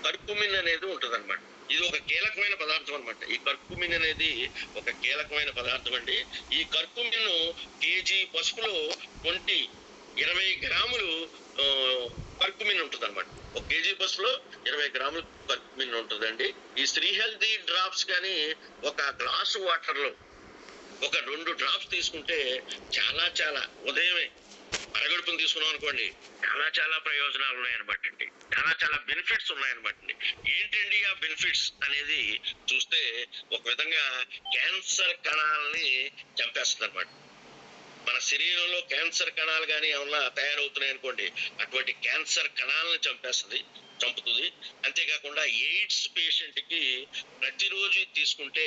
Curcumin అనేది ఉంటదన్నమాట. ఇది ఒక కీలకమైన పదార్థం అన్నమాట. ఈ కర్కుమిన్ అనేది ఒక కీలకమైన పదార్థం అండి. ఈ కర్కుమిన్ కేజీ పసుపులో 20 గ్రాములు కర్కుమిన్ ఉంటదన్నమాట. ఒక కేజీ పసుపులో 20 గ్రాములు కర్కుమిన్ ఉంటదండి. ఈ శ్రీ హెల్తీ డ్రాప్స్ కానీ ఒక గ్లాసు వాటర్ లో ఒక 2 డ్రాప్స్ తీసుకుంటే చాలా చాలా ఉదయమే అరగడుపుని తీసుకున్నాం అనుకోండి, చాలా ప్రయోజనాలు ఉన్నాయన్నమాట అండి. చాలా బెనిఫిట్స్ ఉన్నాయన్నమాట అండి. ఏంటండి ఆ బెనిఫిట్స్ అనేది చూస్తే ఒక విధంగా క్యాన్సర్ కణాలని చంపేస్తుంది అనమాట. మన శరీరంలో క్యాన్సర్ కణాలు కానీ ఏమన్నా తయారవుతున్నాయి అనుకోండి, అటువంటి క్యాన్సర్ కణాలను చంపుతుంది. అంతేకాకుండా ఎయిడ్స్ పేషెంట్ కి ప్రతిరోజు తీసుకుంటే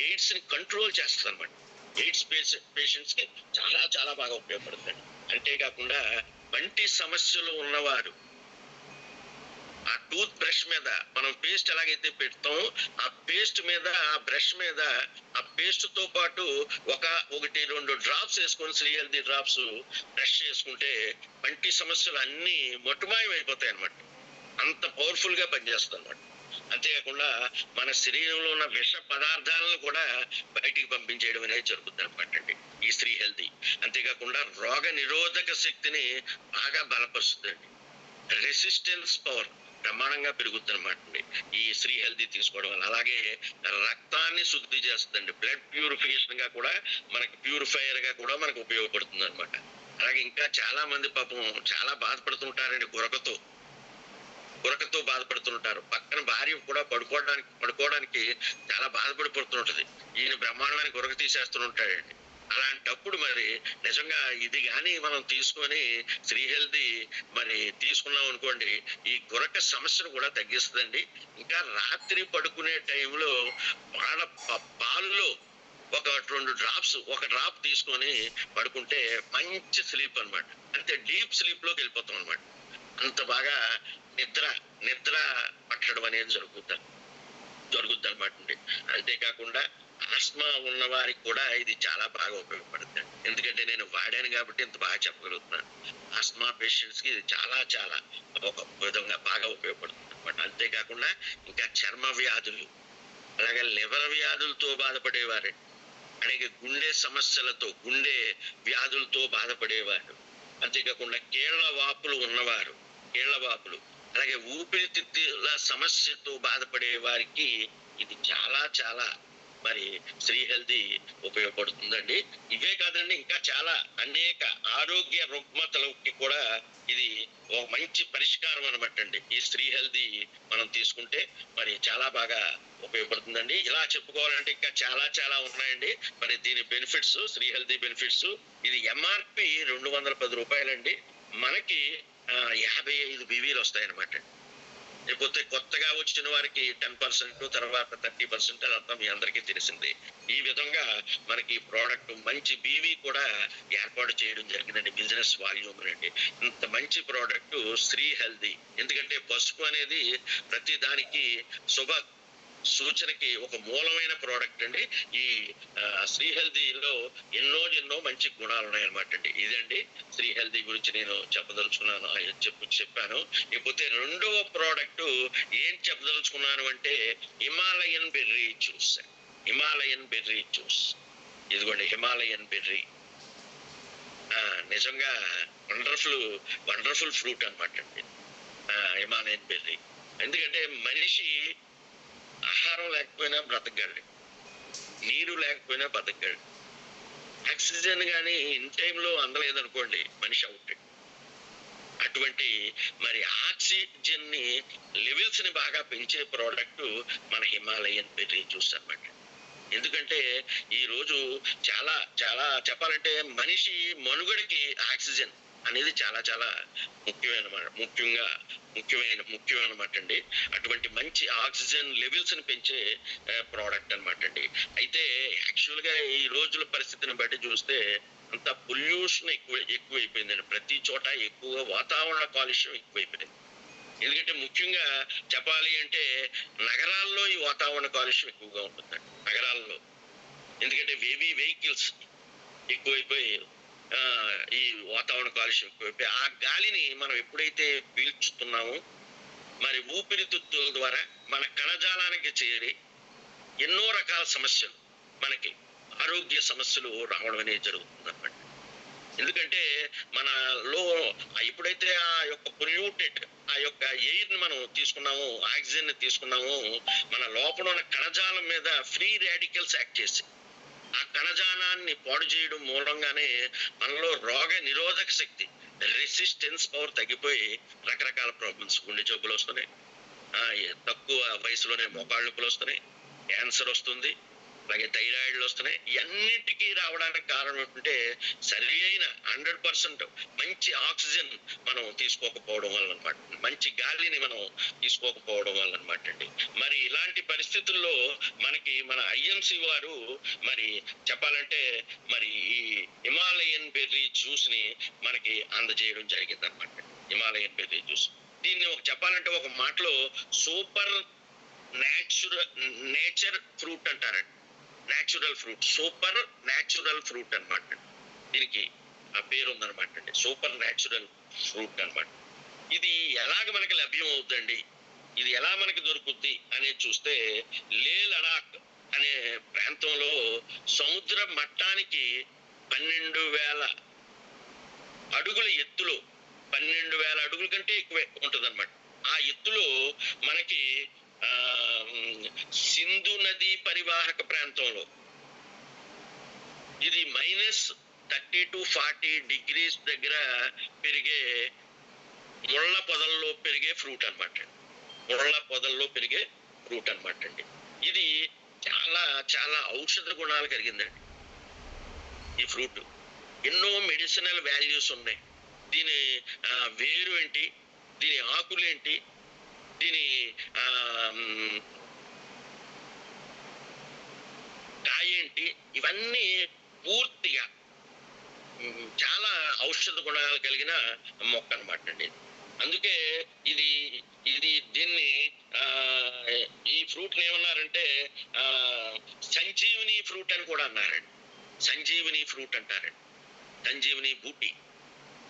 ఎయిడ్స్ ని కంట్రోల్ చేస్తుంది అనమాట. ఎయిడ్స్ పేషెంట్స్ కి చాలా బాగా ఉపయోగపడుతుంది. అంతేకాకుండా పంటి సమస్యలు ఉన్నవారు ఆ టూత్ బ్రష్ మీద మనం పేస్ట్ ఎలాగైతే పెడతామో ఆ పేస్ట్ మీద, ఆ బ్రష్ మీద, ఆ పేస్ట్ తో పాటు 1-2 డ్రాప్స్ వేసుకొని శ్రీ హెల్తీ డ్రాప్స్ బ్రష్ చేసుకుంటే పంటి సమస్యలు అన్ని మటుమాయం అయిపోతాయి అనమాట. అంత పవర్ఫుల్ గా పనిచేస్తుంది అనమాట. అంతేకాకుండా మన శరీరంలో ఉన్న విష పదార్థాలను కూడా బయటికి పంపించేయడం అనేది జరుగుతుంది అనమాట అండి ఈ శ్రీ హెల్తీ. అంతేకాకుండా రోగ నిరోధక శక్తిని బాగా బలపరుస్తుందండి. రెసిస్టెన్స్ పవర్ ప్రమాణంగా పెరుగుతుంది అనమాట అండి ఈ శ్రీ హెల్తీ తీసుకోవడం వల్ల. అలాగే రక్తాన్ని శుద్ధి చేస్తుందండి. బ్లడ్ ప్యూరిఫికేషన్ గా కూడా మనకి ప్యూరిఫైయర్ గా కూడా మనకు ఉపయోగపడుతుంది అనమాట. అలాగే ఇంకా చాలా మంది పాపం చాలా బాధపడుతుంటారండి గురకతో బాధపడుతుంటారు. పక్కన భార్య కూడా పడుకోవడానికి చాలా బాధపడిపోతుంటది. ఈయన బ్రహ్మాండమైన గురక తీసేస్తుంటాడండి. అలాంటప్పుడు మరి నిజంగా ఇది కానీ మనం తీసుకొని శ్రీ హెల్తీ మరి తీసుకున్నాం అనుకోండి, ఈ గురక సమస్యను కూడా తగ్గిస్తుందండి. ఇంకా రాత్రి పడుకునే టైంలో పాలులో 2 డ్రాప్స్, 1 డ్రాప్ తీసుకొని పడుకుంటే మంచి స్లీప్ అనమాట. అంటే డీప్ స్లీప్ లోకి వెళ్ళిపోతాం అనమాట. అంత బాగా నిద్ర పట్టడం అనేది జరుగుద్ది అనమాట అండి. అంతేకాకుండా ఆస్మా ఉన్న వారికి కూడా ఇది చాలా బాగా ఉపయోగపడుతుంది. ఎందుకంటే నేను వాడాను కాబట్టి ఇంత బాగా చెప్పగలుగుతున్నాను. ఆస్మా పేషెంట్స్ కి ఇది చాలా ఒక విధంగా బాగా ఉపయోగపడుతుంది అనమాట. అంతేకాకుండా ఇంకా చర్మ వ్యాధులు, అలాగే లివర్ వ్యాధులతో బాధపడేవారు, అలాగే గుండె వ్యాధులతో బాధపడేవారు, అంతేకాకుండా కీళ్ల వాపులు, అలాగే ఊపిరితిత్తుల సమస్యతో బాధపడే వారికి ఇది చాలా మరి శ్రీ హెల్తీ ఉపయోగపడుతుందండి. ఇవే కాదండి, ఇంకా చాలా అనేక ఆరోగ్య రుగ్మతలకి కూడా ఇది ఒక మంచి పరిష్కారం అనమాట అండి. ఈ శ్రీ హెల్తీ మనం తీసుకుంటే మరి చాలా బాగా ఉపయోగపడుతుందండి. ఇలా చెప్పుకోవాలంటే ఇంకా చాలా ఉన్నాయండి. మరి దీని బెనిఫిట్స్, శ్రీ హెల్తీ బెనిఫిట్స్, ఇది ఎంఆర్పి 210 రూపాయలండి. మనకి 55 బీవీలు వస్తాయన్నమాట. లేకపోతే కొత్తగా వచ్చిన వారికి 10%, తర్వాత 30%, అదంతా మీ అందరికీ తెలిసింది. ఈ విధంగా మనకి ప్రోడక్ట్ మంచి బీవీ కూడా ఏర్పాటు చేయడం జరిగిందండి. బిజినెస్ వాల్యూమ్ అండి. ఇంత మంచి ప్రోడక్ట్ శ్రీ హెల్తీ. ఎందుకంటే పసుపు అనేది ప్రతి దానికి శుభ సూచనకి ఒక మూలమైన ప్రోడక్ట్ అండి. ఈ శ్రీ హెల్తీలో ఎన్నో మంచి గుణాలు ఉన్నాయన్నమాట అండి. ఇదండి శ్రీ హెల్తీ గురించి నేను చెప్పాను. ఇకపోతే రెండవ ప్రోడక్ట్ ఏం చెప్పదలుచుకున్నాను అంటే హిమాలయన్ బెర్రీ జ్యూస్. ఇదిగోండి హిమాలయన్ బెర్రీ. నిజంగా వండర్ఫుల్ ఫ్రూట్ అనమాట అండి హిమాలయన్ బెర్రీ. ఎందుకంటే మనిషి ఆహారం లేకపోయినా బ్రతకగలడు, నీరు లేకపోయినా బ్రతకగలడు. ఆక్సిజన్ కానీ ఇన్ టైంలో అందలేదనుకోండి మనిషి అవుట్. అటువంటి మరి ఆక్సిజన్ ని లెవెల్స్ ని బాగా పెంచే ప్రోడక్ట్ మన హిమాలయన్ బెర్రీ జ్యూస్ అన్నమాట. ఎందుకంటే ఈ రోజు చాలా చెప్పాలంటే మనిషి మనుగడకి ఆక్సిజన్ అనేది చాలా ముఖ్యమైనమాట అండి. అటువంటి మంచి ఆక్సిజన్ లెవెల్స్ ని పెంచే ప్రోడక్ట్ అనమాట అండి. అయితే యాక్చువల్ గా ఈ రోజుల పరిస్థితిని బట్టి చూస్తే అంత పొల్యూషన్ ఎక్కువైపోయిందండి. ప్రతి చోట ఎక్కువ వాతావరణ కాలుష్యం ఎక్కువైపోయింది. ఎందుకంటే ముఖ్యంగా చెప్పాలి అంటే నగరాల్లో ఈ వాతావరణ కాలుష్యం ఎక్కువగా ఉంటుందండి. నగరాల్లో ఎందుకంటే వెహికల్స్ ఎక్కువైపోయి ఈ వాతావరణ కాలుష్యం ఎక్కువైపోయి ఆ గాలిని మనం ఎప్పుడైతే పీల్చుతున్నామో మరి ఊపిరితిత్తుల ద్వారా మన కణజాలానికి చేరి ఎన్నో రకాల సమస్యలు, మనకి ఆరోగ్య సమస్యలు రావడం అనేది జరుగుతుంది అన్నమాట. ఎందుకంటే మనలో ఎప్పుడైతే ఆ యొక్క పొల్యూటెడ్ ఆ యొక్క ఎయిర్ ని మనం తీసుకున్నామో, ఆక్సిజన్ ని తీసుకున్నామో, మన లోపల ఉన్న కణజాలం మీద ఫ్రీ రాడికల్స్ యాక్ట్ చేసి ఆ కణజాలాన్ని పాడు చేయడం మూలంగానే మనలో రోగ నిరోధక శక్తి, రెసిస్టెన్స్ పవర్ తగ్గిపోయి రకరకాల ప్రాబ్లమ్స్, గుండె జబ్బులు వస్తున్నాయి, తక్కువ వయసులోనే మోకాళ్ళ నొప్పులు వస్తున్నాయి, క్యాన్సర్ వస్తుంది, అలాగే థైరాయిడ్లు వస్తున్నాయి. ఇవన్నిటికీ రావడానికి కారణం ఏంటంటే సరి అయిన 100% మంచి ఆక్సిజన్ మనం తీసుకోకపోవడం వల్ల అనమాట, మంచి గాలిని మనం తీసుకోకపోవడం వల్ల అనమాట అండి. మరి ఇలాంటి పరిస్థితుల్లో మనకి మన ఐఎంసి వారు మరి చెప్పాలంటే మరి ఈ హిమాలయన్ బెర్రీ జ్యూస్ ని మనకి అందజేయడం జరిగింది అనమాట. హిమాలయన్ బెర్రీ జ్యూస్, దీన్ని చెప్పాలంటే ఒక మాటలో సూపర్ నేచర్ ఫ్రూట్ అంటారండి. Natural fruit, super natural fruit అనమాట. దీనికి ఆ పేరు ఉందన్నమాట అండి, సూపర్ న్యాచురల్ ఫ్రూట్ అనమాట. ఇది ఎలాగ మనకి లభ్యం అవుతుందండి, ఇది ఎలా మనకి దొరుకుద్ది అనేది చూస్తే లే లడాక్ అనే ప్రాంతంలో సముద్ర మట్టానికి 12,000 అడుగుల ఎత్తులో, 12,000 అడుగుల కంటే ఎక్కువే ఉంటుంది అనమాట. ఆ ఎత్తులో మనకి సింధు నది పరివాహక ప్రాంతంలో ఇది -30 to 40 degrees దగ్గర పెరిగే ముళ్ళ పొదల్లో పెరిగే ఫ్రూట్ అనమాట. ముళ్ళ పొదల్లో పెరిగే ఫ్రూట్ అనమాట అండి. ఇది చాలా చాలా ఔషధ గుణాలు కలిగిందండి ఈ ఫ్రూట్. ఎన్నో మెడిసినల్ వాల్యూస్ ఉన్నాయి. దీని వేరు ఏంటి, దీని ఆకులు ఏంటి, దీని కాయ ఏంటి, ఇవన్నీ పూర్తిగా చాలా ఔషధ గుణాలు కలిగిన మొక్క అనమాట అండి. అందుకే ఇది ఇది దీన్ని ఈ ఫ్రూట్ ఏమన్నారంటే సంజీవిని ఫ్రూట్ అని కూడా అన్నారండి. సంజీవిని ఫ్రూట్ అంటారండి, సంజీవిని బూటీ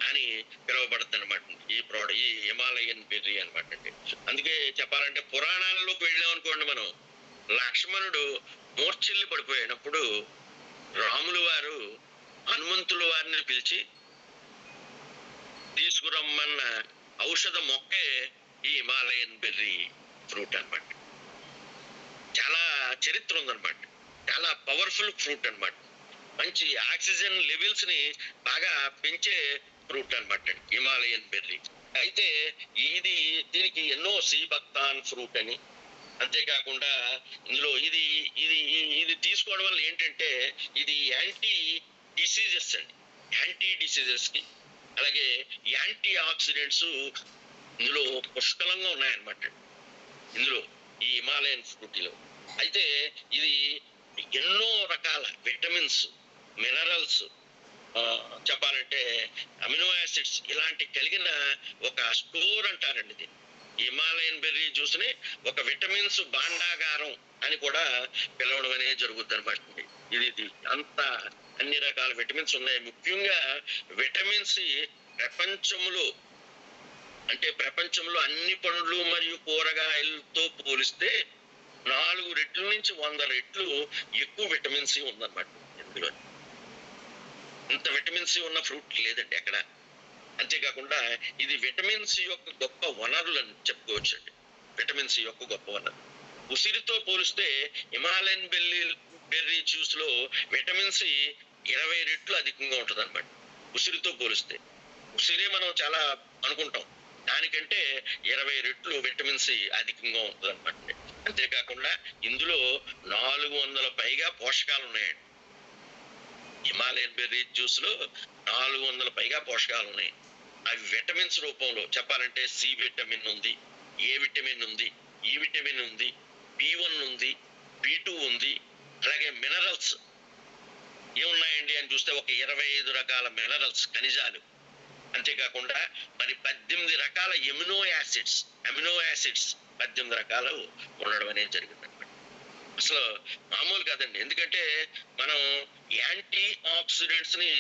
అని పిలువబడుతుంది అనమాట ఈ హిమాలయన్ బెర్రీ అనమాట అండి. అందుకే చెప్పాలంటే పురాణాలలోకి వెళ్ళామనుకోండి, మనం లక్ష్మణుడు మూర్ఛిల్లి పడిపోయినప్పుడు రాములు వారు హనుమంతుల వారిని పిలిచి తీసుకురమ్మన్న ఔషధ మొక్కే ఈ హిమాలయన్ బెర్రీ ఫ్రూట్ అనమాట. చాలా చరిత్ర ఉందన్నమాట, చాలా పవర్ఫుల్ ఫ్రూట్ అనమాట. మంచి ఆక్సిజన్ లెవెల్స్ ని బాగా పెంచే ఫ్రూట్ అనమాట హిమాలయన్ బెర్రీ. అయితే దీనికి ఎన్నో సీబక్తాన్ ఫ్రూట్ అని, అంతేకాకుండా ఇందులో ఇది ఇది ఇది తీసుకోవడం వల్ల ఏంటంటే ఇది యాంటీ డిసీజెస్ అండి, యాంటీ డిసీజెస్ కి అలాగే యాంటీ ఆక్సిడెంట్స్ ఇందులో పుష్కలంగా ఉన్నాయన్నమాట ఇందులో ఈ హిమాలయన్ ఫ్రూటీలో. అయితే ఇది ఎన్నో రకాల విటమిన్స్, మినరల్స్, చెప్పాలంటే అమినో యాసిడ్స్ ఇలాంటి కలిగిన ఒక స్టోర్ అంటారండి. ఇది హిమాలయన్ బెర్రీ జ్యూస్ ని ఒక విటమిన్స్ భాండాగారం అని కూడా పిలవడం అనేది జరుగుతుంది అనమాట. ఇది అంత అన్ని రకాల విటమిన్స్ ఉన్నాయి. ముఖ్యంగా విటమిన్స్ ప్రపంచంలో అన్ని పండ్లు మరియు కూరగాయలతో పోలిస్తే 4 రెట్ల నుంచి 100 రెట్లు ఎక్కువ విటమిన్ సి ఉందన్నమాట ఇందులో. ఇంత విటమిన్ సి ఉన్న ఫ్రూట్ లేదండి ఎక్కడ. అంతేకాకుండా ఇది విటమిన్ సి యొక్క గొప్ప వనరులు అని చెప్పుకోవచ్చు అండి. విటమిన్ సి యొక్క గొప్ప వనరు. ఉసిరితో పోలిస్తే హిమాలయన్ బెర్రీ జ్యూస్ లో విటమిన్ సి 20 రెట్లు అధికంగా ఉంటుంది అనమాట. ఉసిరితో పోలిస్తే, ఉసిరే మనం చాలా అనుకుంటాం, దానికంటే 20 రెట్లు విటమిన్ సి అధికంగా ఉంటుంది అనమాట. అంతేకాకుండా ఇందులో 400 పైగా పోషకాలు ఉన్నాయండి. హిమాలయన్ బెర్రీ జ్యూస్ లో 400 పైగా పోషకాలు ఉన్నాయి. అవి విటమిన్స్ రూపంలో చెప్పాలంటే సి విటమిన్ ఉంది, ఏ విటమిన్ ఉంది, ఈ విటమిన్ ఉంది, B1 ఉంది, B2 ఉంది, అలాగే మినరల్స్ ఏమున్నాయండి అని చూస్తే ఒక 25 రకాల మినరల్స్, ఖనిజాలు. అంతేకాకుండా మరి 18 రకాల అమినో యాసిడ్స్ 18 రకాలు ఉండడం అనేది జరిగింది అనమాట. అసలు మామూలు కాదండి. ఎందుకంటే మనం యాంటీ ఆక్సిడెంట్స్ ని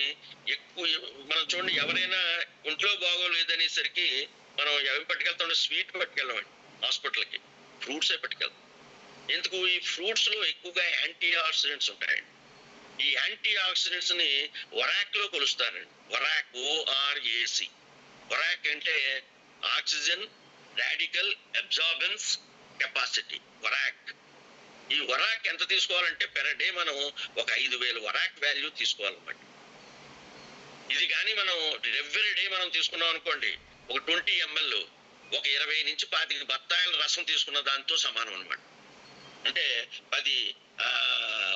ఎక్కువ మనం చూడండి, ఎవరైనా ఒంట్లో బాగోలేదనేసరికి మనం ఏమి పట్టుకెళ్తాం, స్వీట్ పట్టుకెళ్ళమండి. హాస్పిటల్కి, ఫ్రూట్సే పట్టుకెళ్తాం. ఎందుకు? ఈ ఫ్రూట్స్ లో ఎక్కువగా యాంటీ ఆక్సిడెంట్స్ ఉంటాయండి. ఈ యాంటీ ఆక్సిడెంట్స్ ని వరాక్ లో కొలుస్తారండి. వరాక్, ORAC. వరాక్ అంటే ఆక్సిజన్ రాడికల్ అబ్జార్బెన్స్ కెపాసిటీ, వరాక్. ఈ వరాక్ ఎంత తీసుకోవాలంటే పెర్ డే మనం ఒక 5,000 వరాక్ వాల్యూ తీసుకోవాలన్నమాట. ఇది కానీ మనం ఎవ్రీ డే మనం తీసుకున్నాం అనుకోండి, ఒక 20 ml, ఒక 20 నుంచి 25 బత్తాయిల రసం తీసుకున్న దాంతో సమానం అనమాట. అంటే 10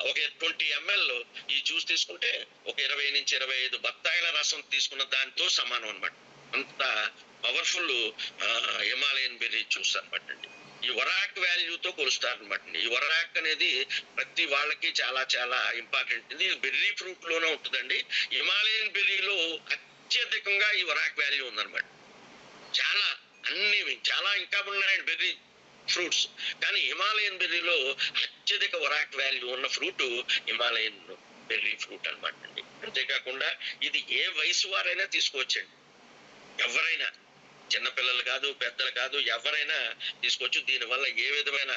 ఒక 20 ml ఈ జ్యూస్ తీసుకుంటే ఒక 20 నుంచి 25 బత్తాయిల రసం తీసుకున్న దాంతో సమానం అనమాట. అంత పవర్ఫుల్ హిమాలయన్ బెర్రీ జ్యూస్ అనమాట అండి. ఈ వరాక్ వాల్యూతో కొలుస్తారు అనమాట. ఈ వరాక్ అనేది ప్రతి వాళ్ళకి చాలా చాలా ఇంపార్టెంట్. ఇది బెర్రీ ఫ్రూట్ లోనే ఉంటుందండి. హిమాలయన్ బెర్రీలో అత్యధికంగా ఈ వరాక్ వాల్యూ ఉందన్నమాట. చాలా చాలా ఇంకా ఉన్నాయండి బెర్రీ ఫ్రూట్స్, కానీ హిమాలయన్ బెర్రీలో అత్యధిక వరాక్ వాల్యూ ఉన్న ఫ్రూట్ హిమాలయన్ బెర్రీ ఫ్రూట్ అనమాట అండి. అంతేకాకుండా ఇది ఏ వయసు వారైనా తీసుకోవచ్చండి. ఎవరైనా, చిన్నపిల్లలు కాదు, పెద్దలు కాదు, ఎవరైనా తీసుకోవచ్చు. దీనివల్ల ఏ విధమైన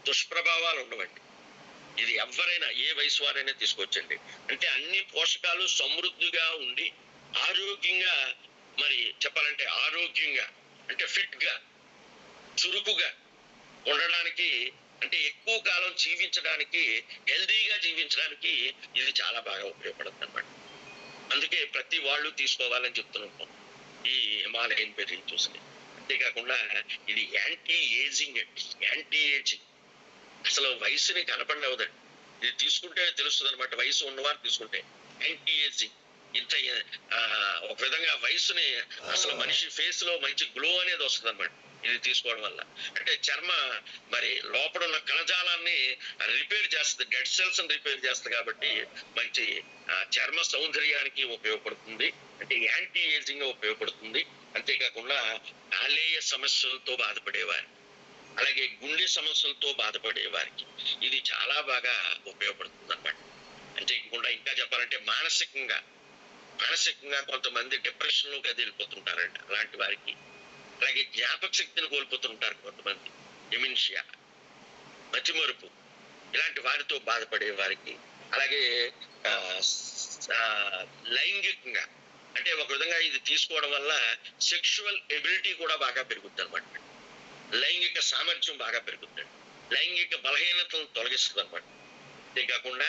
దుష్ప్రభావాలు ఉండవండి. ఇది ఎవరైనా, ఏ వయసు వారైనా తీసుకోవచ్చండి. అంటే అన్ని పోషకాలు సమృద్ధిగా ఉండి ఆరోగ్యంగా, మరి చెప్పాలంటే ఆరోగ్యంగా అంటే ఫిట్ గా, చురుకుగా ఉండడానికి, అంటే ఎక్కువ కాలం జీవించడానికి, హెల్దీగా జీవించడానికి ఇది చాలా బాగా ఉపయోగపడుతుంది అన్నమాట. అందుకే ప్రతి వాళ్ళు తీసుకోవాలని చెప్తున్నాం ఈ హిమాలయన్ బెర్రీ జ్యూస్ని. అంతేకాకుండా ఇది యాంటీ ఏజింగ్ అండి. యాంటీ ఏజింగ్ అసలు వయసుని కనపడవదండి. ఇది తీసుకుంటే తెలుస్తుంది అనమాట. వయసు ఉన్నవారు తీసుకుంటే యాంటీ ఏజింగ్ ఇంత ఒక విధంగా వయసుని, అసలు మనిషి ఫేస్ లో మంచి గ్లో అనేది వస్తుంది అనమాట ఇది తీసుకోవడం వల్ల. అంటే చర్మ మరి లోపల ఉన్న కణజాలాన్ని రిపేర్ చేస్తుంది, డెడ్ సెల్స్ రిపేర్ చేస్తుంది. కాబట్టి మంచి చర్మ సౌందర్యానికి ఉపయోగపడుతుంది. అంటే యాంటీ ఏజింగ్ గా ఉపయోగపడుతుంది. అంతేకాకుండా కాలేయ సమస్యలతో బాధపడేవారు, అలాగే గుండె సమస్యలతో బాధపడే వారికి ఇది చాలా బాగా ఉపయోగపడుతుంది అన్నమాట. అంతేకాకుండా ఇంకా చెప్పాలంటే మానసికంగా కొంతమంది డిప్రెషన్ లోకి అది వెళ్ళిపోతుంటారంట. అలాంటి వారికి, అలాగే జ్ఞాపక శక్తిని కోల్పోతుంటారు కొంతమంది, డిమెన్షియా, మతిమరుపు, ఇలాంటి వారితో బాధపడే వారికి, అలాగే లైంగికంగా, అంటే ఒక విధంగా ఇది తీసుకోవడం వల్ల సెక్షువల్ ఎబిలిటీ కూడా బాగా పెరుగుతుంది అనమాట. లైంగిక సామర్థ్యం బాగా పెరుగుతుంది, లైంగిక బలహీనతలను తొలగిస్తుంది అనమాట. అంతేకాకుండా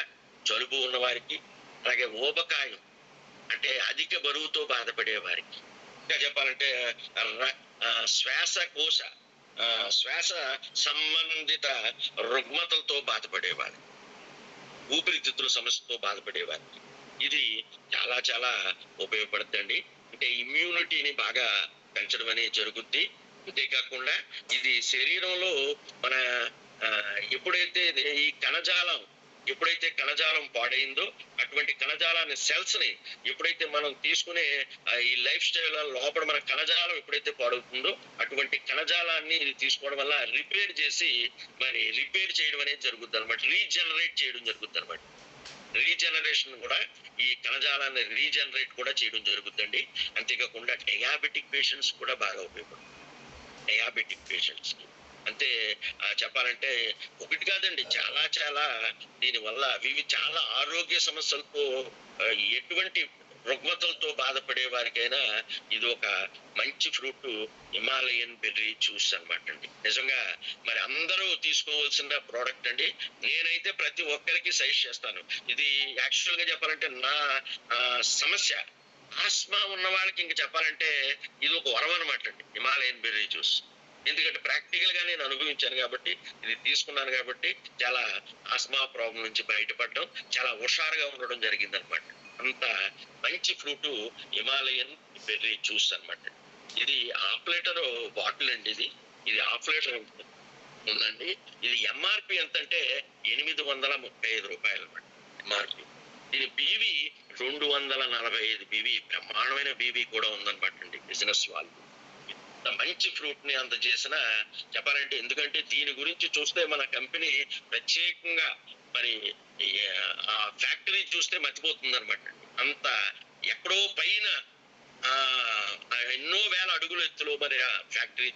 జలుబు ఉన్న వారికి, అలాగే ఊబకాయం అంటే అధిక బరువుతో బాధపడే వారికి, ఇంకా చెప్పాలంటే శ్వాస సంబంధిత రుగ్మతలతో బాధపడేవారు, ఊపిరితిత్తుల సమస్యతో బాధపడేవారికి ఇది చాలా చాలా ఉపయోగపడుతుందండి. అంటే ఇమ్యూనిటీని బాగా పెంచడం అనేది జరుగుద్ది. అంతేకాకుండా ఇది శరీరంలో మన ఎప్పుడైతే కణజాలం పాడైందో అటువంటి కణజాలాన్ని, సెల్స్ ని ఎప్పుడైతే మనం తీసుకునే ఈ లైఫ్ స్టైల్ లోపల మన కణజాలం ఎప్పుడైతే పాడవుతుందో అటువంటి కణజాలాన్ని ఇది తీసుకోవడం వల్ల రిపేర్ చేయడం అనేది జరుగుతుంది అనమాట. రీజనరేట్ చేయడం జరుగుతుంది అనమాట. రీజనరేషన్ కూడా, ఈ కణజాలాన్ని రీజనరేట్ కూడా చేయడం జరుగుతుందండి. అంతేకాకుండా డయాబెటిక్ పేషెంట్స్ కూడా బాగా ఉపయోగపడుతుంది. డయాబెటిక్ పేషెంట్స్ కి అంటే చెప్పాలంటే ఒకటి కాదండి, చాలా చాలా దీనివల్ల ఇవి చాలా ఆరోగ్య సమస్యలతో, ఎటువంటి రుగ్మతలతో బాధపడే వారికైనా ఇది ఒక మంచి ఫ్రూట్ హిమాలయన్ బెర్రీ జ్యూస్ అనమాట అండి. నిజంగా మరి అందరూ తీసుకోవాల్సిన ప్రోడక్ట్ అండి. నేనైతే ప్రతి ఒక్కరికి సజెస్ట్ చేస్తాను. ఇది యాక్చువల్ గా చెప్పాలంటే నా సమస్య ఆస్మా ఉన్న వాళ్ళకి ఇంక చెప్పాలంటే ఇది ఒక వరం అనమాట అండి హిమాలయన్ బెర్రీ జ్యూస్. ఎందుకంటే ప్రాక్టికల్ గా నేను అనుభవించాను కాబట్టి, ఇది తీసుకున్నాను కాబట్టి చాలా ఆస్మా ప్రాబ్లం నుంచి బయటపడడం, చాలా హుషారుగా ఉండడం జరిగింది అనమాట. అంత మంచి ఫ్రూట్ హిమాలయన్ బెర్రీ జ్యూస్ అనమాట. ఇది హాఫ్ లీటర్ బాటిల్ అండి. ఇది హాఫ్ లీటర్ ఉందండి. ఇది ఎంఆర్పి ఎంతంటే 835 రూపాయలు అనమాట ఎంఆర్పి. దీని బీవీ 245 బీవీ, బ్రహ్మాండమైన బీవీ కూడా ఉందన్నమాట అండి బిజినెస్ వాళ్ళు. మంచి ఫ్రూట్ ని అందజేసిన చెప్పాలంటే, ఎందుకంటే దీని గురించి చూస్తే మన కంపెనీ ప్రత్యేకంగా మరి ఆ ఫ్యాక్టరీ చూస్తే మర్చిపోతుంది అనమాట. అంత ఎక్కడో పైన ఎన్నో వేల అడుగుల ఎత్తులో మరి ఆ ఫ్యాక్టరీ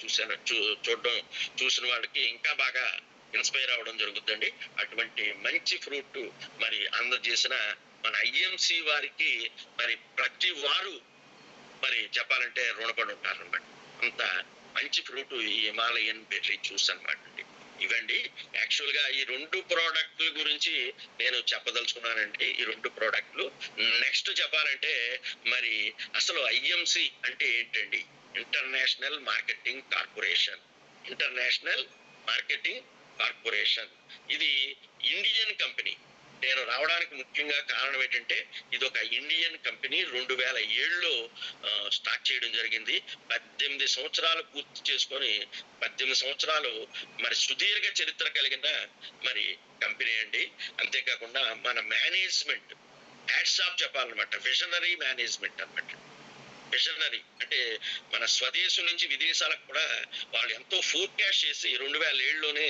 చూసిన వాళ్ళకి ఇంకా బాగా ఇన్స్పైర్ అవ్వడం జరుగుతుందండి. అటువంటి మంచి ఫ్రూట్ మరి అందజేసిన మన ఐఎంసి వారికి మరి ప్రతి వారు మరి చెప్పాలంటే రుణపడి ఉంటారన్నమాట. అంత మంచి ఫ్రూట్ ఈ హిమాలయన్ బెర్రీ జ్యూస్ అన్నమాట అండి. ఇవండి యాక్చువల్ గా ఈ 2 ప్రోడక్ట్ల గురించి నేను చెప్పదలుచుకున్నానండి. ఈ 2 ప్రోడక్ట్లు నెక్స్ట్ చెప్పాలంటే మరి అసలు ఐఎంసి అంటే ఏంటండి? International marketing corporation. International marketing corporation ఇది ఇండియన్ కంపెనీ. నేను రావడానికి ముఖ్యంగా కారణం ఏంటంటే ఇది ఒక ఇండియన్ కంపెనీ 2007లో స్టార్ట్ చేయడం జరిగింది. 18 సంవత్సరాలు పూర్తి చేసుకొని 18 సంవత్సరాలు మరి సుదీర్ఘ చరిత్ర కలిగిన మరి కంపెనీ అండి. అంతేకాకుండా మన మేనేజ్మెంట్ హ్యాట్స్ ఆఫ్ చెప్పాలన్నమాట. విజనరీ మేనేజ్మెంట్ అన్నమాట. విజనరీ అంటే మన స్వదేశం నుంచి విదేశాలకు కూడా వాళ్ళు ఎంతో ఫోర్కాస్ట్ చేసి 2007లోనే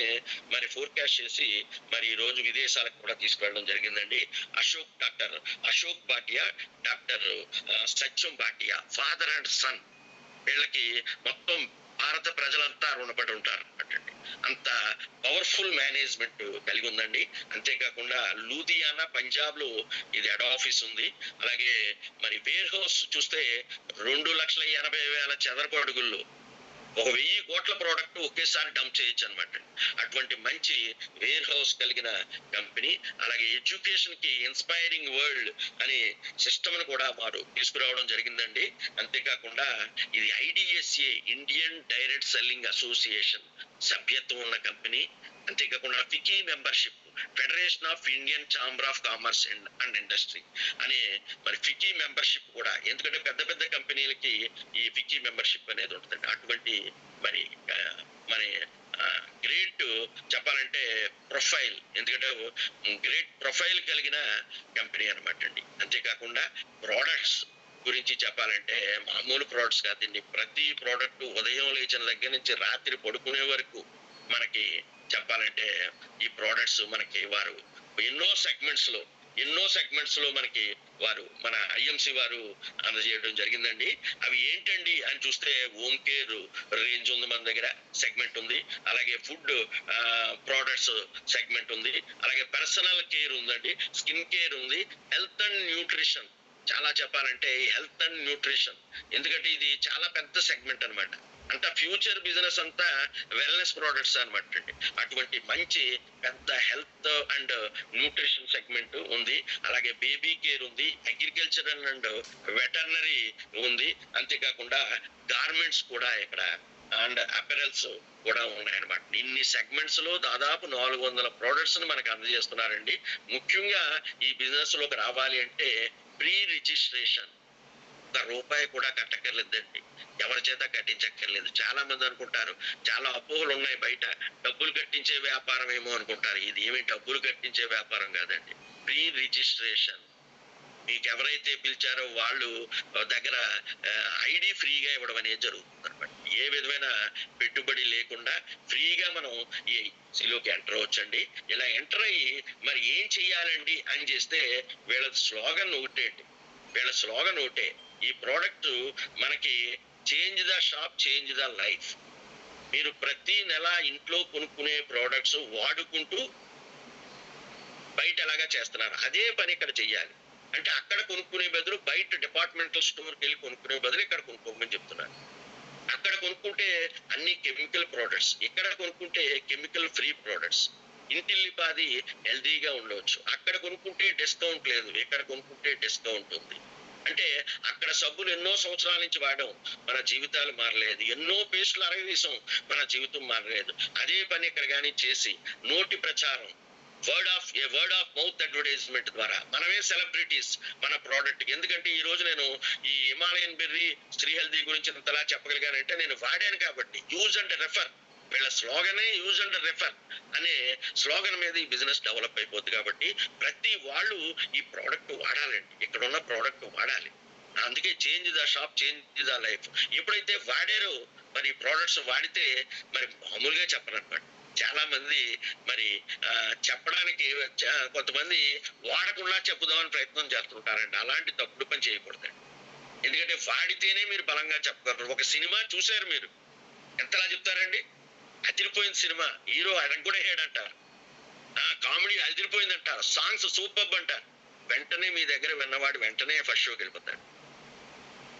మరి ఫోర్కాస్ట్ చేసి మరి ఈ రోజు విదేశాలకు కూడా తీసుకువెళ్ళడం జరిగిందండి. Doctor Ashok Bhatia, doctor Satyam Bhatia, father and son, వీళ్ళకి మొత్తం భారత ప్రజలంతా రుణపడి ఉంటారు అన్నమాట. అంత పవర్ఫుల్ మేనేజ్మెంట్ కలిగి ఉందండి. అంతేకాకుండా లూధియానా పంజాబ్ లో ఇది హెడ్ ఆఫీస్ ఉంది. అలాగే మరి వేర్ హౌస్ చూస్తే 2,80,000 చదరపు అడుగుల్లో 1,000 కోట్ల ప్రోడక్ట్ ఒకేసారి డంప్ చేయొచ్చు అనమాట. అటువంటి మంచి వేర్ హౌస్ కలిగిన కంపెనీ. అలాగే ఎడ్యుకేషన్ కి ఇన్స్పైరింగ్ వరల్డ్ అనే సిస్టమ్ ను కూడా వారు తీసుకురావడం జరిగిందండి. అంతేకాకుండా ఇది IDSA Indian direct selling association సభ్యత్వం ఉన్న కంపెనీ. అంతేకాకుండా FICCI membership, federation of Indian chamber of commerce and industry అనే మరి ఫికీ మెంబర్షిప్ కూడా, ఎందుకంటే పెద్ద పెద్ద కంపెనీలకి ఈ ఫికీ మెంబర్షిప్ అనేది ఉంటుంది. అటువంటి మరి గ్రేట్ చెప్పాలంటే ప్రొఫైల్, ఎందుకంటే గ్రేట్ ప్రొఫైల్ కలిగిన కంపెనీ అనమాట అండి. అంతేకాకుండా ప్రోడక్ట్స్ గురించి చెప్పాలంటే మామూలు ప్రోడక్ట్స్ కాదండి. ప్రతి ప్రోడక్ట్ ఉదయం లేచిన దగ్గర నుంచి రాత్రి పడుకునే వరకు మనకి చెప్పాలంటే ఈ ప్రోడక్ట్స్ మనకి వారు ఎన్నో సెగ్మెంట్స్ లో మనకి వారు మన ఐఎంసి వారు అందజేయడం జరిగిందండి. అవి ఏంటండి అని చూస్తే హోమ్ కేర్ రేంజ్ ఉంది మన దగ్గర, సెగ్మెంట్ ఉంది. అలాగే ఫుడ్ ప్రోడక్ట్స్ సెగ్మెంట్ ఉంది. అలాగే పర్సనల్ కేర్ ఉందండి, స్కిన్ కేర్ ఉంది, హెల్త్ అండ్ న్యూట్రిషన్. చాలా చెప్పాలంటే హెల్త్ అండ్ న్యూట్రిషన్, ఎందుకంటే ఇది చాలా పెద్ద సెగ్మెంట్ అనమాట. అంత ఫ్యూచర్ బిజినెస్ అంతా వెల్నెస్ ప్రోడక్ట్స్ అనమాట అండి. అటువంటి మంచి పెద్ద హెల్త్ అండ్ న్యూట్రిషన్ సెగ్మెంట్ ఉంది. అలాగే బేబీ కేర్ ఉంది, అగ్రికల్చరల్ అండ్ వెటర్నరీ ఉంది. అంతేకాకుండా గార్మెంట్స్ కూడా ఇక్కడ అండ్ అపెరల్స్ కూడా ఉన్నాయన్నమాట. ఇన్ని సెగ్మెంట్స్ లో దాదాపు 400 ప్రోడక్ట్స్ ని మనకు అందజేస్తున్నారండి. ముఖ్యంగా ఈ బిజినెస్ లోకి రావాలి అంటే ప్రీ రిజిస్ట్రేషన్ రూపాయి కూడా కట్టక్కర్లేదండి, ఎవరి చేత కట్టించక్కర్లేదు. చాలా మంది అనుకుంటారు, చాలా అపోహలు ఉన్నాయి బయట, డబ్బులు కట్టించే వ్యాపారం ఏమో అనుకుంటారు. ఇది ఏమి డబ్బులు కట్టించే వ్యాపారం కాదండి. ప్రీ రిజిస్ట్రేషన్, మీకు ఎవరైతే పిలిచారో వాళ్ళు దగ్గర ఐడి ఫ్రీగా ఇవ్వడం అనేది జరుగుతుంది అనమాట. ఏ విధమైన పెట్టుబడి లేకుండా ఫ్రీగా మనం ఈ సిలోకి ఎంటర్ అవ్వచ్చండి. ఇలా ఎంటర్ అయ్యి మరి ఏం చెయ్యాలండి అని చేస్తే వీళ్ళ స్లోగన్ ఒకటే, ఈ ప్రోడక్ట్ మనకి change the shop, change the life. మీరు ప్రతి నెల ఇంట్లో కొనుక్కునే ప్రోడక్ట్స్ వాడుకుంటూ బయట ఎలాగా చేస్తున్నారు అదే పని ఇక్కడ చెయ్యాలి. అంటే అక్కడ కొనుక్కునే బదులు బయట డిపార్ట్మెంటల్ స్టోర్కి వెళ్ళి కొనుక్కునే బదులు ఇక్కడ కొనుక్కోమని చెప్తున్నారు. అక్కడ కొనుక్కుంటే అన్ని కెమికల్ ప్రోడక్ట్స్, ఇక్కడ కొనుక్కుంటే కెమికల్ ఫ్రీ ప్రోడక్ట్స్. ఇంటిల్లిపాది హెల్దీగా ఉండవచ్చు. అక్కడ కొనుక్కుంటే డిస్కౌంట్ లేదు, ఇక్కడ కొనుక్కుంటే డిస్కౌంట్ ఉంది. అంటే అక్కడ సబ్బులు ఎన్నో సంవత్సరాల నుంచి వాడడం, మన జీవితాలు మారలేదు. ఎన్నో పేస్టులు అరగదీసాం, మన జీవితం మారలేదు. అదే పని ఇక్కడ కానీ చేసి నోటి ప్రచారం, వర్డ్ ఆఫ్ మౌత్ అడ్వర్టైజ్మెంట్ ద్వారా మనమే సెలబ్రిటీస్ మన ప్రోడక్ట్. ఎందుకంటే ఈ రోజు నేను ఈ హిమాలయన్ బెర్రీ శ్రీ హెల్దీ గురించి ఇంతలా చెప్పగలిగానంటే నేను వాడాను కాబట్టి. యూజ్ అండ్ రెఫర్, వీళ్ళ స్లోగనే యూజ్ అండ్ రెఫర్ అనే స్లోగన్ మీద ఈ బిజినెస్ డెవలప్ అయిపోద్ది. కాబట్టి ప్రతి వాళ్ళు ఈ ప్రోడక్ట్ వాడాలండి, ఇక్కడ ఉన్న ప్రోడక్ట్ వాడాలి. అందుకే change the shop, change the life. ఎప్పుడైతే వాడారో మరి ప్రోడక్ట్స్ వాడితే మరి మామూలుగా చెప్పరన్నమాట. చాలా మంది మరి చెప్పడానికి కొంతమంది వాడకుండా చెప్పుదామని ప్రయత్నం చేస్తుంటారండి. అలాంటి తప్పుడు పని చేయకూడదండి. ఎందుకంటే వాడితేనే మీరు బలంగా చెప్పగలరు. ఒక సినిమా చూశారు మీరు, ఎంతలా చెప్తారండి? అదిరిపోయింది సినిమా, హీరో అడగొడేసాడంటారు, కామెడీ అదిరిపోయిందంటారు, సాంగ్స్ సూపర్బ్ అంటారు. వెంటనే మీ దగ్గర విన్నవాడు వెంటనే ఫస్ట్ షోకి వెళ్ళిపోతాడు.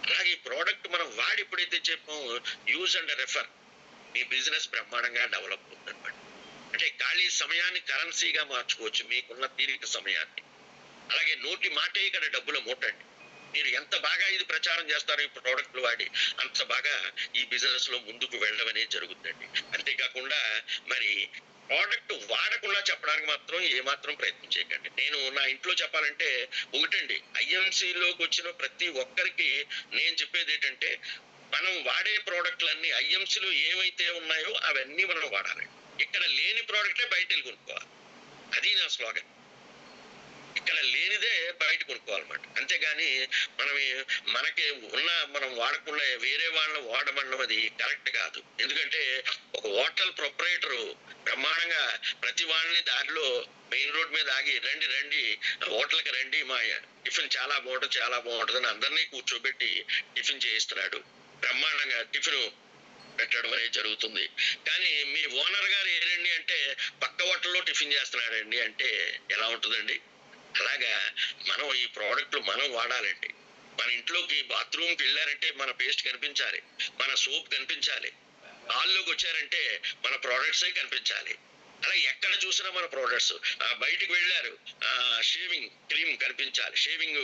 అలాగే ఈ ప్రోడక్ట్ మనం వాడి ఎప్పుడైతే చెప్పామో యూజ్ అండ్ రెఫర్, మీ బిజినెస్ బ్రహ్మాండంగా డెవలప్ అవుతుంది అనమాట. అంటే ఖాళీ సమయాన్ని కరెన్సీగా మార్చుకోవచ్చు, మీకున్న తీరిక సమయాన్ని. అలాగే నోటి మాటే ఇక్కడ డబ్బుల మూటండి. మీరు ఎంత బాగా ఇది ప్రచారం చేస్తారో ఈ ప్రోడక్ట్లు వాడి, అంత బాగా ఈ బిజినెస్ లో ముందుకు వెళ్ళడం అనేది జరుగుతుందండి. అంతేకాకుండా మరి ప్రోడక్ట్ వాడకుండా చెప్పడానికి మాత్రం ఏమాత్రం ప్రయత్నం చేయకండి. నేను నా ఇంట్లో చెప్పాలంటే ఒకటండి, ఐఎంసీలోకి వచ్చిన ప్రతి ఒక్కరికి నేను చెప్పేది ఏంటంటే, మనం వాడే ప్రోడక్ట్లన్నీ ఐఎంసీలో ఏవైతే ఉన్నాయో అవన్నీ మనం వాడాలి. ఇక్కడ లేని ప్రోడక్టే బయట వెళ్ళి కొనుక్కోవాలి. అది నా స్లోగన్. ఇక్కడ లేనిదే బయట కొనుక్కోవాలన్నమాట. అంతేగాని మనం మనకి మనం వాడకుండా వేరే వాళ్ళని వాడమనడం అది కరెక్ట్ కాదు. ఎందుకంటే ఒక హోటల్ ప్రొపరేటరు బ్రహ్మాండంగా ప్రతి వాళ్ళని దారిలో మెయిన్ రోడ్ మీద ఆగి రండి రండి హోటల్కి రండి, మా టిఫిన్ చాలా బాగుంటుంది అని అందరినీ కూర్చోబెట్టి టిఫిన్ చేయిస్తున్నాడు. బ్రహ్మాండంగా టిఫిన్ పెట్టడం అనేది జరుగుతుంది. కానీ మీ ఓనర్ గారు ఏరండి అంటే పక్క హోటల్లో టిఫిన్ చేస్తున్నాడండి అంటే ఎలా ఉంటుందండి? అలాగా మనం ఈ ప్రోడక్ట్లు మనం వాడాలండి. మన ఇంట్లోకి బాత్రూమ్కి వెళ్ళారంటే మన పేస్ట్ కనిపించాలి, మన సోప్ కనిపించాలి. హాల్లోకి వచ్చారంటే మన ప్రోడక్ట్సే కనిపించాలి. అలా ఎక్కడ చూసినా మన ప్రోడక్ట్స్. బయటికి వెళ్ళారు, షేవింగ్ క్రీమ్ కనిపించాలి, షేవింగ్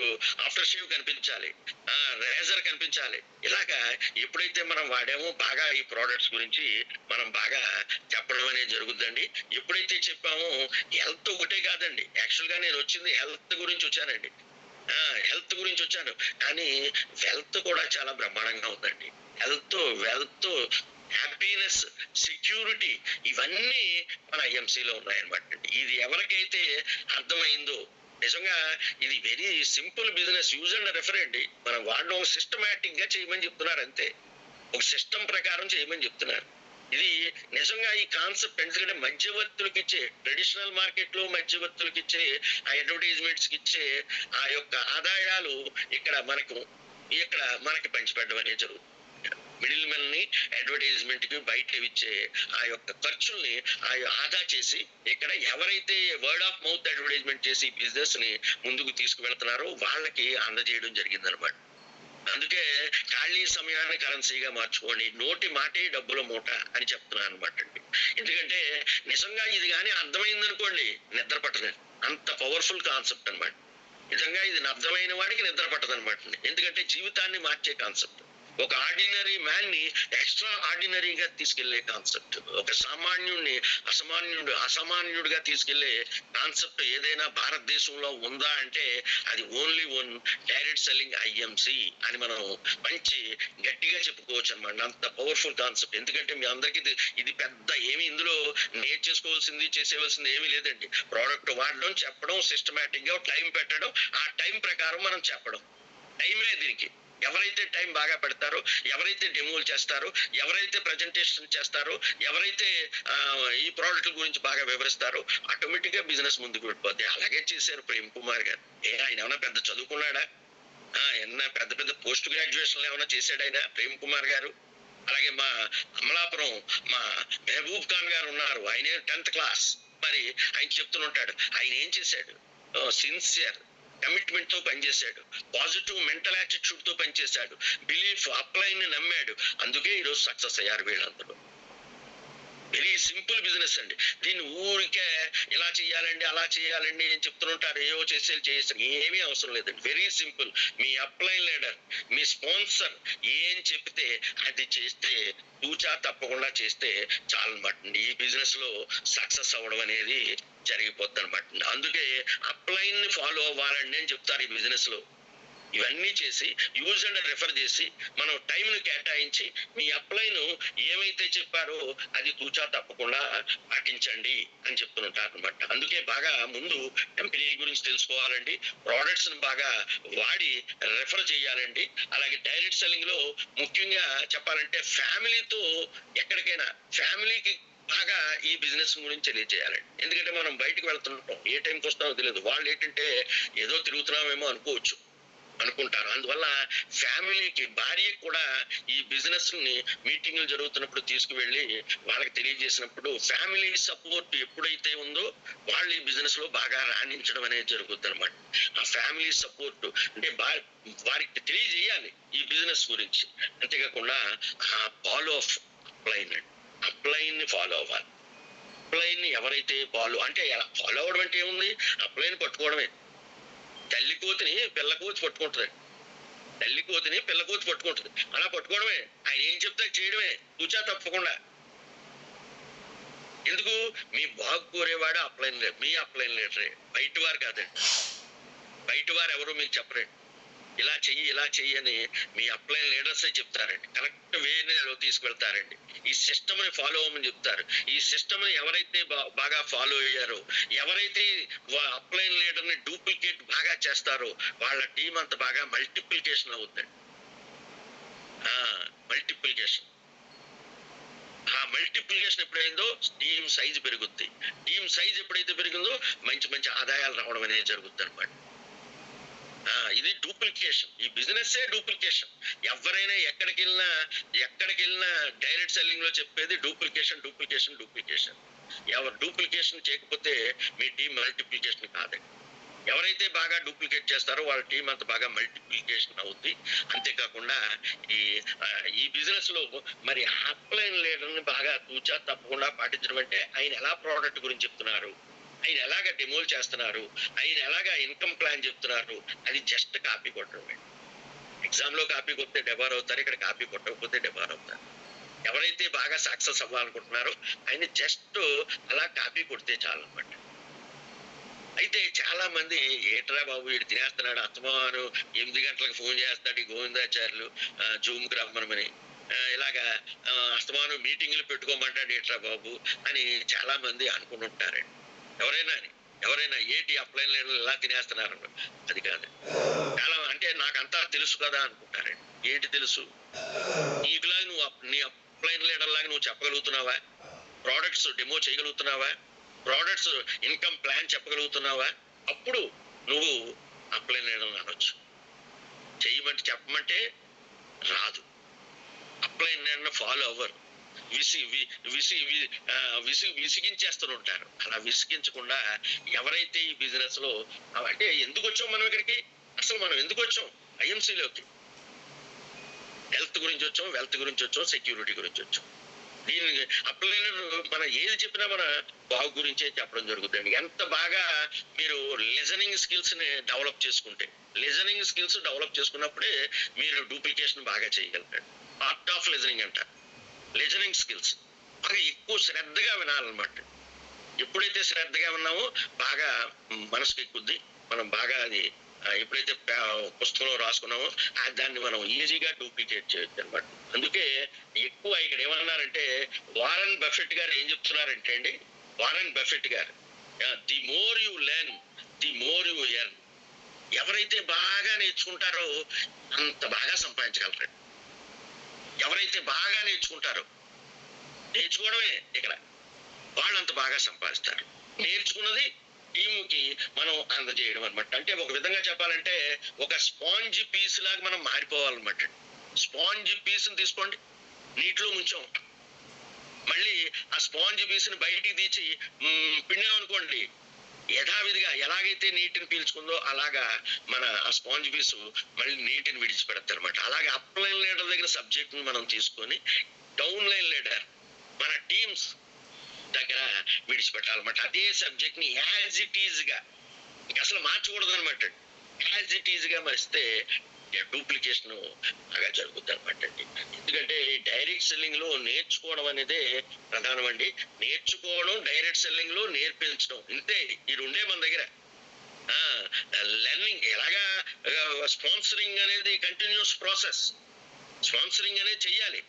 ఆఫ్టర్ షేవ్ కనిపించాలి, రేజర్ కనిపించాలి. ఇలాగా ఎప్పుడైతే మనం వాడామో బాగా ఈ ప్రోడక్ట్స్ గురించి మనం బాగా చెప్పడం అనేది జరుగుతుందండి. ఎప్పుడైతే చెప్పామో హెల్త్ ఒకటే కాదండి, యాక్చువల్ గా నేను వచ్చింది హెల్త్ గురించి వచ్చానండి. హెల్త్ గురించి వచ్చాను, కానీ వెల్త్ కూడా చాలా బ్రహ్మాండంగా ఉందండి. హెల్త్, వెల్త్, హ్యాపీనెస్, సెక్యూరిటీ ఇవన్నీ మన ఐఎంసీలో ఉన్నాయన్నమాట. ఇది ఎవరికైతే అర్థమైందో నిజంగా ఇది very simple business, use and refer అండి. మనం వాడడం సిస్టమేటిక్ గా చేయమని చెప్తున్నారు అంతే, ఒక సిస్టమ్ ప్రకారం చేయమని చెప్తున్నారు. ఇది నిజంగా ఈ కాన్సెప్ట్ ఎందుకంటే మధ్యవర్తులకు ఇచ్చే, ట్రెడిషనల్ మార్కెట్ లో మధ్యవర్తులకు ఇచ్చే ఆ అడ్వర్టైజ్మెంట్స్ కి ఇచ్చే ఆ యొక్క ఆదాయాలు ఇక్కడ మనకి పంచిపెట్టడం అనేది జరుగుతుంది. మిడిల్ మెన్ ని అడ్వర్టైజ్మెంట్ కి బయట ఇచ్చే ఆ యొక్క ఖర్చుల్ని ఆదా చేసి ఇక్కడ ఎవరైతే వర్డ్ ఆఫ్ మౌత్ అడ్వర్టైజ్మెంట్ చేసి బిజినెస్ ని ముందుకు తీసుకువెళ్తున్నారో వాళ్ళకి అందజేయడం జరిగిందనమాట. అందుకే ఖాళీ సమయాన్ని కరెన్సీగా మార్చుకోండి, నోటి మాటే డబ్బుల మూట అని చెప్తున్నాను అనమాట అండి. ఎందుకంటే నిజంగా ఇది కానీ అర్థమైందనుకోండి నిద్ర పట్టదు, అంత పవర్ఫుల్ కాన్సెప్ట్ అనమాట. నిజంగా ఇది అర్థమైన వాడికి నిద్ర పట్టదు అనమాట. ఎందుకంటే జీవితాన్ని మార్చే కాన్సెప్ట్, ఒక ఆర్డినరీ మ్యాన్ ని ఎక్స్ట్రా ఆర్డినరీగా తీసుకెళ్లే కాన్సెప్ట్, ఒక సామాన్యుడిని అసామాన్యుడిగా తీసుకెళ్లే కాన్సెప్ట్ ఏదైనా భారతదేశంలో ఉందా అంటే అది only one direct selling IMC అని మనం మంచి గట్టిగా చెప్పుకోవచ్చు అనమాట. అంత పవర్ఫుల్ కాన్సెప్ట్. ఎందుకంటే మీ అందరికీ ఇది పెద్ద ఏమి ఇందులో నేర్చేసుకోవాల్సింది చేసేవలసింది ఏమీ లేదండి. ప్రోడక్ట్ వాడడం, చెప్పడం, సిస్టమేటిక్ గా టైం పెట్టడం, ఆ టైం ప్రకారం మనం చెప్పడం. టైమే దీనికి. ఎవరైతే టైం బాగా పెడతారో, ఎవరైతే డెమోలు చేస్తారో, ఎవరైతే ప్రజెంటేషన్ చేస్తారో, ఎవరైతే ఈ ప్రోడక్ట్ గురించి బాగా వివరిస్తారో ఆటోమేటిక్ గా బిజినెస్ ముందుకు వెళ్ళిపోద్ది. అలాగే చేశారు ప్రేమ్ కుమార్ గారు. ఆయన ఏమైనా పెద్ద చదువుకున్నాడా? ఏమన్నా పెద్ద పోస్ట్ గ్రాడ్యుయేషన్ ఏమైనా చేశాడు ఆయన ప్రేమ్ కుమార్ గారు? అలాగే మా అమలాపురం మా మెహబూబ్ ఖాన్ గారు ఉన్నారు, ఆయన 10th క్లాస్. మరి ఆయన చెప్తుంటాడు ఆయన ఏం చేశాడు, సిన్సియర్ కమిట్మెంట్ తో పనిచేశాడు, పాజిటివ్ మెంటల్ యాటిట్యూడ్ తో పనిచేశాడు, బిలీఫ్ అప్లైన్ ని నమ్మాడు. అందుకే ఈరోజు సక్సెస్ అయ్యారు వీళ్ళందరూ. వెరీ సింపుల్ బిజినెస్ అండి. దీన్ని ఊరికే ఇలా చేయాలండి అలా చేయాలండి అని చెప్తుంటారు, ఏవో చేసేది ఏమీ అవసరం లేదండి. Very simple. మీ అప్లైన్ లీడర్, మీ స్పాన్సర్ ఏం చెప్తే అది చేస్తే, తూచా తప్పకుండా చేస్తే చాలన్నమాట. ఈ బిజినెస్ లో సక్సెస్ అవ్వడం అనేది జరిగిపోద్ది అనమాట. అందుకే అప్లైన్ ని ఫాలో అవ్వాలండి అని చెప్తారు ఈ బిజినెస్ లో. ఇవన్నీ చేసి యూజ్ అండ్ రెఫర్ చేసి మనం టైంను కేటాయించి మీ అప్లైన్ ఏమైతే చెప్పారో అది తూచా తప్పకుండా పాటించండి అని చెప్తుంటారు అనమాట. అందుకే బాగా ముందు కంపెనీ గురించి తెలుసుకోవాలండి, ప్రోడక్ట్స్ ని బాగా వాడి రెఫర్ చేయాలండి. అలాగే డైరెక్ట్ సెల్లింగ్ లో ముఖ్యంగా చెప్పాలంటే ఫ్యామిలీతో ఎక్కడికైనా ఫ్యామిలీకి బాగా ఈ బిజినెస్ గురించి తెలియజేయాలండి. ఎందుకంటే మనం బయటకు వెళ్తుంటాం, ఏ టైంకి వస్తామో తెలియదు. వాళ్ళు ఏంటంటే ఏదో తిరుగుతున్నామేమో అనుకోవచ్చు, అనుకుంటారు. అందువల్ల ఫ్యామిలీకి, భార్యకి కూడా ఈ బిజినెస్ ని మీటింగ్లు జరుగుతున్నప్పుడు తీసుకువెళ్ళి వాళ్ళకి తెలియజేసినప్పుడు ఫ్యామిలీ సపోర్ట్ ఎప్పుడైతే ఉందో వాళ్ళు ఈ బిజినెస్ లో బాగా రాణించడం అనేది జరుగుతుంది అనమాట. ఆ ఫ్యామిలీ సపోర్ట్ అంటే వారికి తెలియజేయాలి ఈ బిజినెస్ గురించి. అంతేకాకుండా ఆ ఫాలో ఆఫ్ అప్లైన్ ని ఫాలో అవ్వాలి. అప్లైన్ ని ఎవరైతే ఫాలో అంటే ఫాలో అవ్వడం అంటే ఏముంది, అప్లైన్ పట్టుకోవడమే. తల్లి కోతిని పిల్ల కోతి పట్టుకుంటుంది, తల్లి కోతిని పిల్ల కోతి పట్టుకుంటుంది, అలా పట్టుకోవడమే. ఆయన ఏం చెప్తే చేయడమే, తూచా తప్పకుండా. ఎందుకు? మీ బాగు కోరేవాడు అప్లైన్ లీడర్, మీ అప్లైన్ లీడరే, బయట వారు కాదండి. బయట వారు ఎవరు మీకు చెప్పరండి. ఇలా చెయ్యి అని మీ అప్లైన్ లీడర్సే చెప్తారండి. కరెక్ట్ వేలో తీసుకెళ్తారండి. ఈ సిస్టమ్ ని ఫాలో అవ్వమని చెప్తారు. ఈ సిస్టమ్ ని ఎవరైతే బాగా ఫాలో అయ్యారో, ఎవరైతే అప్లైన్ లీడర్ ని డూప్లికేట్ బాగా చేస్తారో వాళ్ళ టీం అంత బాగా మల్టిప్లికేషన్ అవుతుందండి. మల్టిప్లికేషన్. ఆ మల్టిప్లికేషన్ ఎప్పుడైందో టీం సైజ్ పెరుగుద్ది. టీం సైజ్ ఎప్పుడైతే పెరిగిందో మంచి మంచి ఆదాయాలు రావడం అనేది జరుగుతుంది అనమాట. ఇది డూప్లికేషన్. ఈ బిజినెస్ డూప్లికేషన్. ఎవరైనా ఎక్కడికి వెళ్ళినా డైరెక్ట్ సెల్లింగ్ లో చెప్పేది డూప్లికేషన్. ఎవరు డూప్లికేషన్ చేయకపోతే మీ టీం మల్టిప్లికేషన్ కాదండి. ఎవరైతే బాగా డూప్లికేట్ చేస్తారో వాళ్ళ టీం అంత బాగా మల్టిప్లికేషన్ అవుద్ది. అంతేకాకుండా ఈ బిజినెస్ లో మరి అప్లైన్ లీడర్ ని బాగా తూచా తప్పకుండా పాటించడం అంటే ఆయన ఎలా ప్రోడక్ట్ గురించి చెప్తున్నారు, ఆయన ఎలాగ డెమోలు చేస్తున్నారు, ఆయన ఎలాగా ఇన్కమ్ ప్లాన్ చెప్తున్నారు, అది జస్ట్ కాపీ కొట్టడమే. ఎగ్జామ్ లో కాపీ కొడితే డెబార్ అవుతారు, ఇక్కడ కాపీ కొట్టకపోతే డెబార్ అవుతారు. ఎవరైతే బాగా సక్సెస్ అవ్వాలనుకుంటున్నారో ఆయన జస్ట్ అలా కాపీ కొడితే చాలు అనమాట. అయితే చాలా మంది ఏట్రా బాబు వీడు తినేస్తున్నాడు, అస్తమాను 8 గంటలకు ఫోన్ చేస్తాడు ఈ గోవిందాచార్యులు జూమ్ కి రమ్మనమని, ఇలాగా అస్తమాను మీటింగ్లు పెట్టుకోమంటాడు ఏట్రా బాబు అని చాలా మంది అనుకుంటుంటారండి. ఎవరైనా ఏంటి అప్లైన్ లీడర్లు ఎలా తినేస్తున్నారు, అది కాదు. చాలా అంటే నాకంతా తెలుసు కదా అనుకుంటారండి. ఏంటి తెలుసు? నీకులాగా నీ అప్లైన్ లీడర్ లాగా నువ్వు చెప్పగలుగుతున్నావా? ప్రోడక్ట్స్ డెమో చేయగలుగుతున్నావా? ప్రోడక్ట్స్ ఇన్కమ్ ప్లాన్ చెప్పగలుగుతున్నావా? అప్పుడు నువ్వు అప్లైన్ లీడర్ అనొచ్చు. చెప్పమంటే రాదు. అప్లైన్ లీడర్ ఫాలో అవ్వరు, విసిగించేస్తుంటారు. అలా విసిగించకుండా ఎవరైతే ఈ బిజినెస్ లో అంటే ఎందుకు వచ్చాం మనం ఇక్కడికి, అసలు మనం ఎందుకు వచ్చాం ఐఎంసీలోకి? హెల్త్ గురించి వచ్చాం, వెల్త్ గురించి వచ్చాం, సెక్యూరిటీ గురించి వచ్చాం. దీన్ని అప్లైన్ మనం ఏది చెప్పినా మన బాగు గురించే చెప్పడం జరుగుతుంది. ఎంత బాగా మీరు లిజనింగ్ స్కిల్స్ ని డెవలప్ చేసుకున్నప్పుడే మీరు డూప్లికేషన్ బాగా చేయగలుగుతారు. ఆర్ట్ ఆఫ్ లిజనింగ్ అంట. లిజనింగ్ స్కిల్స్ బాగా ఎక్కువ శ్రద్ధగా వినాలన్నమాట. ఎప్పుడైతే శ్రద్ధగా ఉన్నామో బాగా మనసుకు ఎక్కుద్ది. మనం బాగా అది ఎప్పుడైతే పుస్తకంలో రాసుకున్నామో దాన్ని మనం ఈజీగా డూప్లికేట్ చేయొచ్చు అనమాట. అందుకే ఎక్కువ ఇక్కడ ఏమన్నారంటే వారన్ బఫెట్ గారు ఏం చెప్తున్నారంటే అండి, వారన్ బఫెట్ గారు the more you learn the more you earn. ఎవరైతే బాగా నేర్చుకుంటారో అంత బాగా సంపాదించగలరు. ఎవరైతే బాగా నేర్చుకోవడమే ఇక్కడ, వాళ్ళంత బాగా సంపాదిస్తారు. నేర్చుకున్నది టీముకి మనం అందజేయడం అనమాట. అంటే ఒక విధంగా చెప్పాలంటే ఒక స్పాంజ్ పీస్ లాగా మనం మారిపోవాలన్నమాట. స్పాంజ్ పీస్ ని తీసుకోండి, నీటిలో ముంచాం, మళ్ళీ ఆ స్పాంజ్ పీస్ ని బయటికి తీసి పిండాం అనుకోండి, యథావిధిగా ఎలాగైతే నీటిని పీల్చుకుందో అలాగా మన ఆ స్పాంజ్ పీసు మళ్ళీ నీటిని విడిచిపెడతారు అనమాట. అలాగే అప్లైన్ లీడర్ దగ్గర సబ్జెక్ట్ ని మనం తీసుకొని డౌన్ లైన్ లీడర్ మన టీమ్స్ దగ్గర విడిచిపెట్టాలన్నమాట. అదే సబ్జెక్ట్ ని యాజ్ ఇట్ ఈజ్ గా ఇంకా అసలు మార్చకూడదు అనమాట. యాజ్ ఇట్ ఈజ్ గా మరిస్తే డూప్లికేషన్ బాగా జరుగుతుంది అనమాట అండి. ఎందుకంటే డైరెక్ట్ సెల్లింగ్ లో నేర్చుకోవడం అనేది ప్రధానం అండి. నేర్చుకోవడం, డైరెక్ట్ సెల్లింగ్ లో నేర్పించడం, ఇంతే ఈ రెండే మన దగ్గర. లెర్నింగ్ ఎలాగా, స్పాన్సరింగ్ అనేది కంటిన్యూస్ ప్రాసెస్. స్పాన్సరింగ్ అనేది చెయ్యాలి.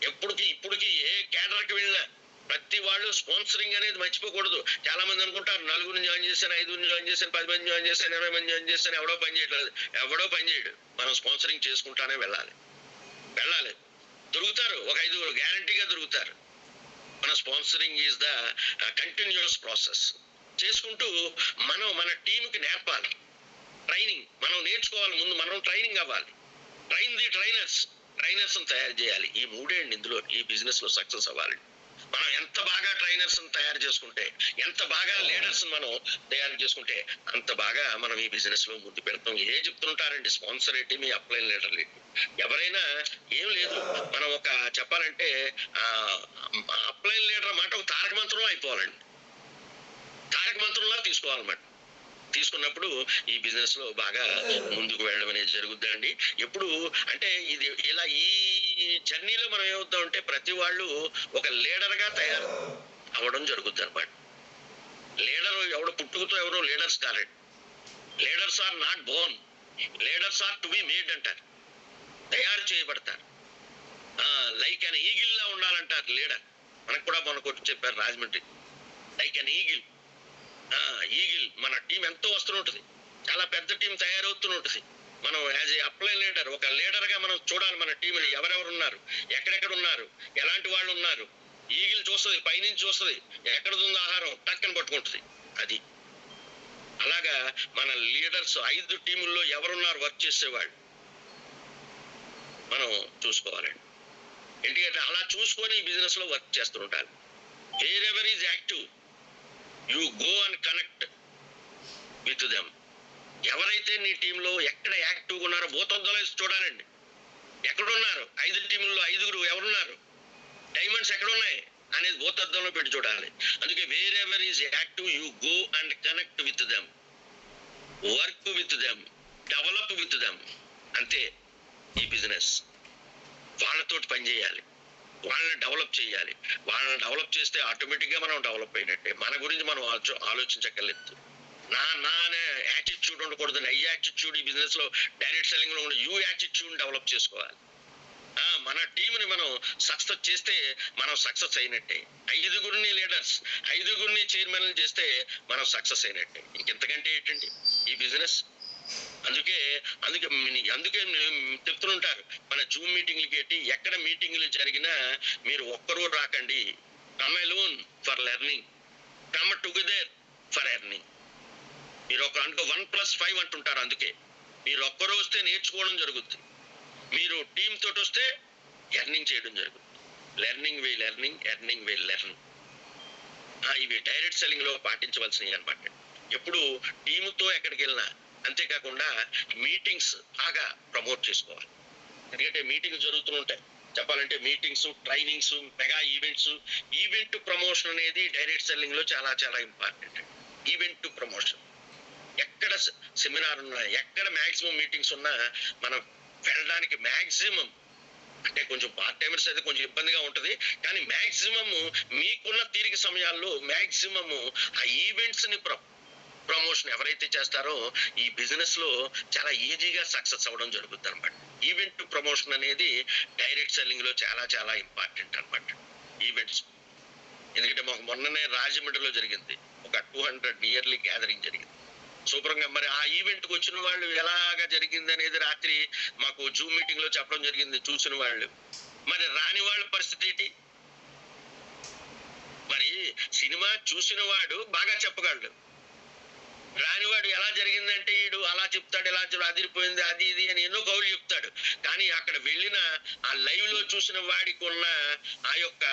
ఇప్పటికి ఏ కేడర్కి వెళ్ళినా ప్రతి వాళ్ళు స్పాన్సరింగ్ అనేది మర్చిపోకూడదు. చాలా మంది అనుకుంటారు 4 జాయిన్ చేశాను, 5 జాయిన్ చేశాను, 10 మంది జాయిన్ చేశాను, 20 మంది జాయిన్ చేశాను, ఎవడో పని చేయట్లేదు. పని చేయడు. మనం స్పాన్సరింగ్ చేసుకుంటానే వెళ్ళాలి. దొరుకుతారు, ఒక 5 గ్యారంటీగా దొరుకుతారు. మన sponsoring is the continuous process. చేసుకుంటూ మనం మన టీంకి నేర్పాలి. ట్రైనింగ్ మనం నేర్చుకోవాలి, ముందు మనం ట్రైనింగ్ అవ్వాలి. ట్రైన్ ది ట్రైనర్స్ తయారు చేయాలి. ఈ మూడే అండి ఇందులో ఈ బిజినెస్ లో సక్సెస్ అవ్వాలి. మనం ఎంత బాగా ట్రైనర్స్ తయారు చేసుకుంటే, ఎంత బాగా లీడర్స్ మనం తయారు చేసుకుంటే అంత బాగా మనం ఈ బిజినెస్ లో ముందు పెడతాం. ఇదే చెప్తుంటారండి స్పాన్సర్ ఏంటి, మీ అప్లైన్ లీడర్లు ఎవరైనా ఏం లేదు. మనం ఒక చెప్పాలంటే అప్లైన్ లీడర్ మాట ఒక తారక మంత్రం అయిపోవాలండి. తారక మంత్రంలా తీసుకోవాలన్నమాట. తీసుకున్నప్పుడు ఈ బిజినెస్ లో బాగా ముందుకు వెళ్ళడం అనేది జరుగుద్దండి. ఎప్పుడు అంటే ఇది ఇలా ఈ జర్నీలో మనం ఏమవుతాం అంటే ప్రతి వాళ్ళు ఒక లీడర్ గా తయారు అవ్వడం జరుగుద్ది అనమాట. లీడర్ ఎవడు పుట్టుకతో ఎవరు లీడర్స్ కారండి. Leaders are not born, leaders are to be made అంటారు, తయారు చేయబడతారు. లైక్ అన్ ఈగిల్ లా ఉండాలంటారు లీడర్. మనకు కూడా మనకు చెప్పారు రాజమండ్రి, లైక్ అన్ ఈగిల్. మన టీం ఎంతో వస్తుంటుంది, చాలా పెద్ద టీం తయారవుతుంటుంది. మనం యాజ్ ఏ అప్లై లీడర్, ఒక లీడర్ గా మనం చూడాలి మన టీంని, ఎవరెవరు ఉన్నారు, ఎక్కడెక్కడ ఉన్నారు, ఎలాంటి వాళ్ళు ఉన్నారు. ఈగిల్ చూస్తుంది, పైనుంచి చూస్తుంది, ఎక్కడదుందో ఆహారం టక్కని పట్టుకుంటుంది. అది అలాగా మన లీడర్స్ 5 టీముల్లో ఎవరున్నారు వర్క్ చేసేవాళ్ళు మనం చూసుకోవాలండి. ఎందుకంటే అలా చూసుకొని బిజినెస్ లో వర్క్ చేస్తుంటారు. Wear ever is active you go and connect with them. ఎవరైతే నీ టీంలో ఎక్కడ యాక్టివ్గా ఉన్నారో భూతద్దంలో చూడాలండి. ఎక్కడున్నారు 5 టీముల్లో 5 ఎవరున్నారు, డైమండ్స్ ఎక్కడున్నాయి అనేది భూతద్దంలో పెట్టి చూడాలి. అందుకే wear ever is active you go and connect with them, work with them, develop with them. అంతే ఈ బిజినెస్. వాళ్ళతోటి పనిచేయాలి, వాళ్ళని డెవలప్ చేయాలి. వాళ్ళని డెవలప్ చేస్తే ఆటోమేటిక్ గా మనం డెవలప్ అయినట్టే. మన గురించి మనం ఆలోచించక్కర్లేదు. నా అనే యాటిట్యూడ్ ఉండకూడదు. ఐ యాటిట్యూడ్ ఈ బిజినెస్ లో డైరెక్ట్ సెల్లింగ్ లో యూ యాటిట్యూడ్ డెవలప్ చేసుకోవాలి. మన టీంని మనం సక్సెస్ చేస్తే మనం సక్సెస్ అయినట్టే. 5 లీడర్స్, 5 చైర్మన్లు చేస్తే మనం సక్సెస్ అయినట్టే. ఇంకెంతకంటే ఏంటండి ఈ బిజినెస్. అందుకే చెప్తుంటారు మన జూమ్ మీటింగ్లకి ఏంటి, ఎక్కడ మీటింగ్లు జరిగినా మీరు ఒక్కరూ రాకండి. Come alone for learning, come together for earning. మీరు ఒక అనుకో 1+5 అంటుంటారు. అందుకే మీరు ఒక్కరు వస్తే నేర్చుకోవడం జరుగుతుంది, మీరు టీమ్ తోటి వస్తే ఎర్నింగ్ చేయడం జరుగుతుంది. లెర్నింగ్ వే లెర్నింగ్, ఎర్నింగ్ వే లెర్న్. ఇవి డైరెక్ట్ సెల్లింగ్ లో పాటించవలసినవి అనమాట. ఎప్పుడు టీముతో ఎక్కడికి వెళ్ళినా. అంతేకాకుండా మీటింగ్స్ బాగా ప్రమోట్ చేసుకోవాలి. ఎందుకంటే మీటింగ్లు జరుగుతుంటాయి. చెప్పాలంటే meetings, trainings, mega events. Event promotion అనేది డైరెక్ట్ సెల్లింగ్ లో చాలా చాలా ఇంపార్టెంట్. ఈవెంట్ ప్రమోషన్ ఎక్కడ సెమినార్ ఉన్నా, ఎక్కడ మాక్సిమం మీటింగ్స్ ఉన్నా మనం వెళ్ళడానికి మ్యాక్సిమం, అంటే కొంచెం పార్ట్ టైమర్స్ అయితే కొంచెం ఇబ్బందిగా ఉంటది, కానీ మ్యాక్సిమం మీకున్న తీరిక సమయాల్లో మ్యాక్సిమం ఆ ఈవెంట్స్ ని ప్రమోషన్ ఎవరైతే చేస్తారో ఈ బిజినెస్ లో చాలా ఈజీగా సక్సెస్ అవ్వడం జరుగుతుంది అనమాట. ఈవెంట్ ప్రమోషన్ అనేది డైరెక్ట్ సెల్లింగ్ లో చాలా చాలా ఇంపార్టెంట్ అనమాట. ఈవెంట్స్ ఎందుకంటే మాకు మొన్ననే రాజమండ్రిలో జరిగింది, ఒక 200 నియర్లీ గ్యాదరింగ్ జరిగింది శుభ్రంగా. మరి ఆ ఈవెంట్ కు వచ్చిన వాళ్ళు ఎలాగా జరిగింది అనేది రాత్రి మాకు జూమ్ మీటింగ్ లో చెప్పడం జరిగింది చూసిన వాళ్ళు. మరి రాని వాళ్ళ పరిస్థితి ఏంటి? మరి సినిమా చూసిన వాడు బాగా చెప్పగలడు, రానివాడు ఎలా జరిగిందంటే వీడు అలా చెప్తాడు, ఎలా అదిరిపోయింది అది ఇది అని ఎన్నో కౌలు చెప్తాడు. కానీ అక్కడ వెళ్ళిన ఆ లైవ్ లో చూసిన వాడికి ఉన్న ఆ యొక్క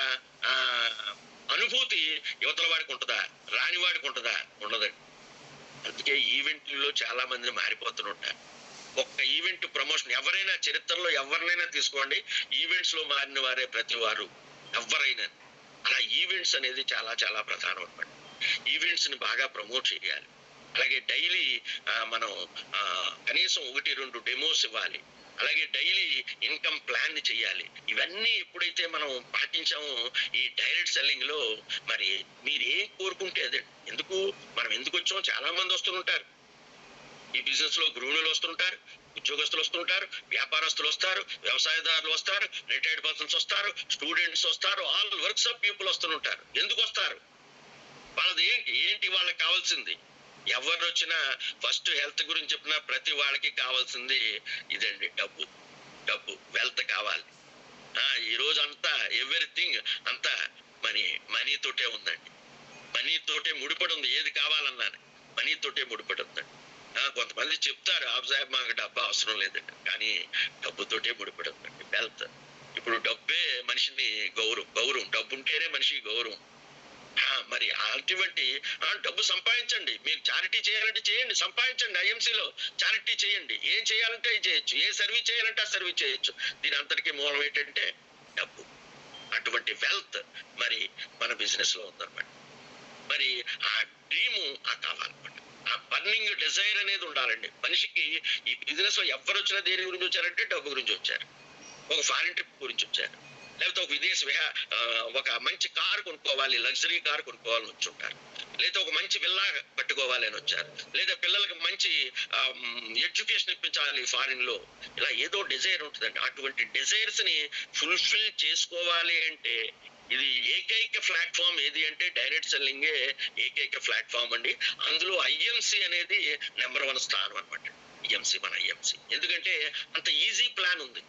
అనుభూతి యువతల వాడికి ఉంటుందా, రానివాడికి ఉంటుందా? ఉండదండి. అందుకే ఈవెంట్లో చాలా మందిని మారిపోతుంటారు. ఒక్క ఈవెంట్ ప్రమోషన్ ఎవరైనా చరిత్రలో ఎవరినైనా తీసుకోండి, ఈవెంట్స్ లో మారిన వారే ప్రతి వారు ఎవరైనా. అలా ఈవెంట్స్ అనేది చాలా చాలా ప్రధానం అన్నమాట. ఈవెంట్స్ ని బాగా ప్రమోట్ చేయాలి. అలాగే డైలీ మనం కనీసం 1-2 డెమోస్ ఇవ్వాలి. అలాగే డైలీ ఇన్కమ్ ప్లాన్ ని చెయ్యాలి. ఇవన్నీ ఎప్పుడైతే మనం పాటించామో ఈ డైరెక్ట్ సెల్లింగ్ లో మరి మీరు ఏం కోరుకుంటే అదే. మనం ఎందుకు వచ్చామో చాలా మంది వస్తుంటారు ఈ బిజినెస్ లో. గృహిణులు వస్తుంటారు, ఉద్యోగస్తులు వస్తుంటారు, వ్యాపారస్తులు వస్తారు, వ్యవసాయదారులు వస్తారు, రిటైర్డ్ పర్సన్స్ వస్తారు, స్టూడెంట్స్ వస్తారు, ఆల్ వర్క్స్ ఆఫ్ పీపుల్ వస్తుంటారు. ఎందుకు వస్తారు? వాళ్ళది ఏంటి వాళ్ళకి కావాల్సింది? ఎవరు వచ్చినా ఫస్ట్ హెల్త్ గురించి చెప్పినా ప్రతి వాళ్ళకి కావాల్సింది ఇదండి, డబ్బు వెల్త్ కావాలి. ఈ రోజు అంతా ఎవ్రీథింగ్ అంతా మనీతోటే ఉందండి. మనీతోటే ముడిపడి ఉంది. ఏది కావాలన్నా మనీతోటే ముడిపడి ఉందండి. కొంతమంది చెప్తారు సాహెబ్ మాకు డబ్బు అవసరం లేదండి, కానీ డబ్బుతోటే ముడిపడి ఉందండి వెల్త్. ఇప్పుడు డబ్బే మనిషిని గౌరవం డబ్బు ఉంటేనే మనిషి గౌరవం. మరి అటువంటి డబ్బు సంపాదించండి. మీరు చారిటీ చేయాలంటే చేయండి, సంపాదించండి. ఐఎంసీలో చారిటీ చేయండి. ఏం చేయాలంటే అది చేయొచ్చు, ఏ సర్వీస్ చేయాలంటే ఆ సర్వీస్ చేయొచ్చు. దీని అంతటికీ మూలం ఏంటంటే డబ్బు. అటువంటి వెల్త్ మరి మన బిజినెస్ లో ఉందన్నమాట. మరి ఆ డ్రీము కావాలన్నమాట. ఆ బర్నింగ్ డిజైర్ అనేది ఉండాలండి మనిషికి. ఈ బిజినెస్ లో ఎవరు వచ్చినా దేని గురించి వచ్చారంటే డబ్బు గురించి వచ్చారు, ఒక ఫారిన్ ట్రిప్ గురించి వచ్చారు, లేకపోతే ఒక ఒక మంచి కారు కొనుక్కోవాలి, లగ్జరీ కారు కొనుక్కోవాలని వచ్చి ఉంటారు, లేదా ఒక మంచి విల్లా కట్టుకోవాలి అని వచ్చారు, లేదా పిల్లలకి మంచి ఎడ్యుకేషన్ ఇప్పించాలి ఫారిన్ లో. ఇలా ఏదో డిజైర్ ఉంటుందండి. అటువంటి డిజైర్స్ ని ఫుల్ఫిల్ చేసుకోవాలి అంటే ఇది ఏకైక ప్లాట్ఫామ్ ఏది అంటే డైరెక్ట్ సెల్లింగే ఏకైక ప్లాట్ఫామ్ అండి. అందులో ఐఎంసి అనేది నెంబర్ 1 స్థానం అనమాట. ఐఎంసి ఎందుకంటే అంత ఈజీ ప్లాన్ ఉంది.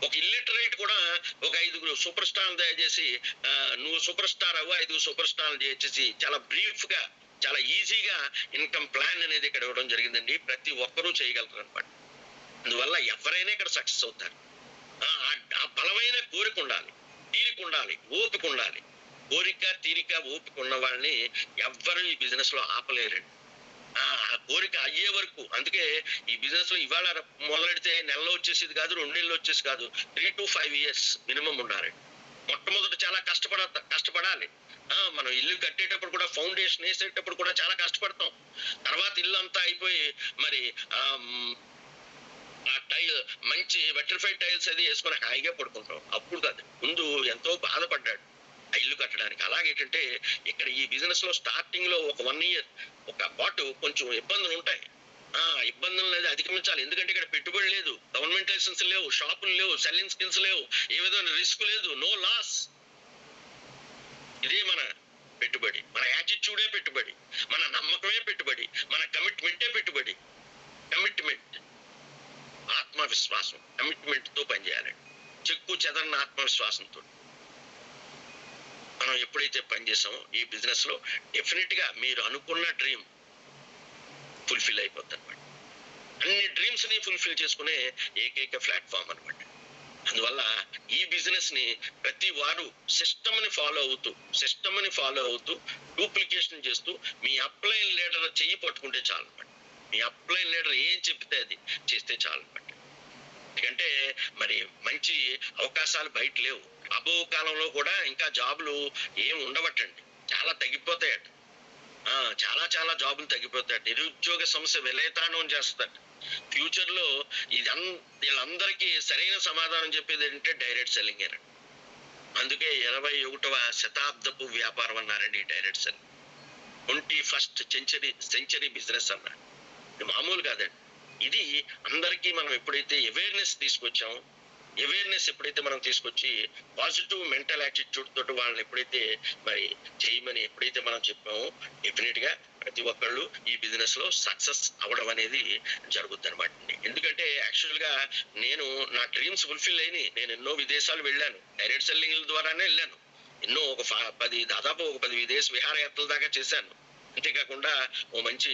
ఒక ఇల్లిటరేట్ కూడా ఒక 5 సూపర్ స్టార్ దయచేసి నువ్వు సూపర్ స్టార్ అవ్వ, 5 సూపర్ స్టార్లు చేసేసి చాలా బ్రీఫ్ గా చాలా ఈజీగా ఇన్కమ్ ప్లాన్ అనేది ఇక్కడ ఇవ్వడం జరిగిందండి. ప్రతి ఒక్కరూ చేయగలరు అనమాట. అందువల్ల ఎవరైనా ఇక్కడ సక్సెస్ అవుతారు. ఆ బలమైన కోరిక ఉండాలి, తీరిక ఉండాలి, ఓపిక ఉండాలి. కోరిక తీరిక ఓపిక ఉన్న వాళ్ళని ఎవ్వరూ ఈ బిజినెస్ లో ఆపలేరండి. ఆ కోరిక అయ్యే వరకు. అందుకే ఈ బిజినెస్ లో ఇవాళ మొదలెడితే నెలలో వచ్చేసేది కాదు, 2 నెలలు వచ్చేసి కాదు, 3 to 5 years మినిమం ఉండాలి. మొట్టమొదటి చాలా కష్టపడాలి. మనం ఇల్లు కట్టేటప్పుడు కూడా, ఫౌండేషన్ వేసేటప్పుడు కూడా చాలా కష్టపడతాం. తర్వాత ఇల్లు అంతా అయిపోయి మరి ఆ టైల్ మంచి వెట్రిఫైడ్ టైల్స్ అది వేసుకొని హాయిగా పడుకుంటాం. అప్పుడు కాదు, ముందు ఎంతో బాధపడ్డాడు ఆ ఇల్లు కట్టడానికి. అలాగేంటంటే ఇక్కడ ఈ బిజినెస్ లో స్టార్టింగ్ లో ఒక 1 year ఒక పాటు కొంచెం ఇబ్బందులు ఉంటాయి. ఇబ్బందులు అనేది అధిగమించాలి. ఎందుకంటే ఇక్కడ పెట్టుబడి లేదు, గవర్నమెంట్ లైసెన్స్ లేవు, షాపులు లేవు, సెల్లింగ్ స్కిల్స్ లేవు, ఏ విధమైన రిస్క్ లేదు, నో లాస్. ఇదే మన పెట్టుబడి, మన యాటిట్యూడే పెట్టుబడి, మన నమ్మకమే పెట్టుబడి, మన కమిట్మెంటే పెట్టుబడి. కమిట్మెంట్, ఆత్మవిశ్వాసం, కమిట్మెంట్ తో పనిచేయాలండి. చెక్కు చెదరని ఆత్మవిశ్వాసంతో మనం ఎప్పుడైతే పనిచేసామో ఈ బిజినెస్ లో డెఫినెట్ గా మీరు అనుకున్న డ్రీమ్ ఫుల్ఫిల్ అయిపోద్ది అనమాట. అన్ని డ్రీమ్స్ ని ఫుల్ఫిల్ చేసుకునే ఏకైక ప్లాట్ఫామ్ అనమాట. అందువల్ల ఈ బిజినెస్ ని ప్రతి వారు సిస్టమ్ ని ఫాలో అవుతూ డూప్లికేషన్ చేస్తూ మీ అప్లైన్ లీడర్ చెయ్యి పట్టుకుంటే చాలు అనమాట. మీ అప్లైన్ లీడర్ ఏం చెప్తే అది చేస్తే చాలు అనమాట. ఎందుకంటే మరి మంచి అవకాశాలు బయట లేవు. రాబో కాలంలో కూడా ఇంకా జాబులు ఏం ఉండవటండి, చాలా తగ్గిపోతాయట. చాలా జాబులు తగ్గిపోతాయట. నిరుద్యోగ సమస్య విలయతాండం చేస్తాడు. ఫ్యూచర్ లో వీళ్ళందరికీ సరైన సమాధానం చెప్పేది ఏంటంటే డైరెక్ట్ సెల్లింగ్ అనండి. అందుకే 21వ శతాబ్దపు వ్యాపారం అన్నారండి direct selling. 21st century business అన్నాడు. ఇది మామూలు కాదండి. ఇది అందరికీ మనం ఎప్పుడైతే అవేర్నెస్ ఎప్పుడైతే మనం తీసుకొచ్చి పాజిటివ్ మెంటల్ యాటిట్యూడ్ తోటి వాళ్ళని ఎప్పుడైతే మరి చేయమని ఎప్పుడైతే మనం చెప్పామో డెఫినెట్ గా ప్రతి ఒక్కళ్ళు ఈ బిజినెస్ లో సక్సెస్ అవ్వడం అనేది జరుగుద్ది అనమాట. ఎందుకంటే యాక్చువల్ గా నేను నా డ్రీమ్స్ ఫుల్ఫిల్ అయినాయి. నేను ఎన్నో విదేశాలు వెళ్ళాను, డైరెక్ట్ సెల్లింగ్ ద్వారానే వెళ్ళాను. ఎన్నో దాదాపు ఒక 10 విదేశ విహారయాత్రల దాకా చేశాను. అంతేకాకుండా ఓ మంచి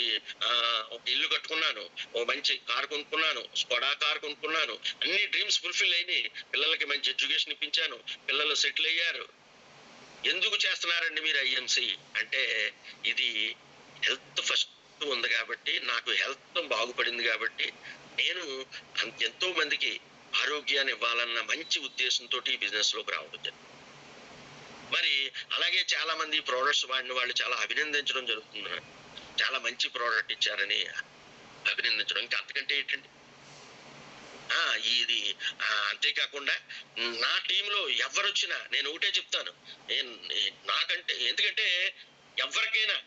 ఒక ఇల్లు కట్టుకున్నాను, ఓ మంచి కార్ కొనుక్కున్నాను, స్కోడా కార్ కొనుక్కున్నాను. అన్ని డ్రీమ్స్ ఫుల్ఫిల్ అయినాయి. పిల్లలకి మంచి ఎడ్యుకేషన్ ఇప్పించాను, పిల్లలు సెటిల్ అయ్యారు. ఎందుకు చేస్తున్నారండి మీరు ఐఎంసి అంటే ఇది హెల్త్ ఫస్ట్ ఉంది కాబట్టి, నాకు హెల్త్ బాగుపడింది కాబట్టి నేను ఎంతో మందికి ఆరోగ్యాన్ని ఇవ్వాలన్న మంచి ఉద్దేశంతో ఈ బిజినెస్ లోకి రావడం. మరి అలాగే చాలా మంది ప్రోడక్ట్స్ వాడిన వాళ్ళు చాలా అభినందించడం జరుగుతుంది. చాలా మంచి ప్రోడక్ట్ ఇచ్చారని అభినందించడం. ఇంకా అంతకంటే ఏంటండి ఇది. అంతేకాకుండా నా టీంలో ఎవరొచ్చినా నేను ఒకటే చెప్తాను, నాకంటే ఎందుకంటే ఎవరికైనా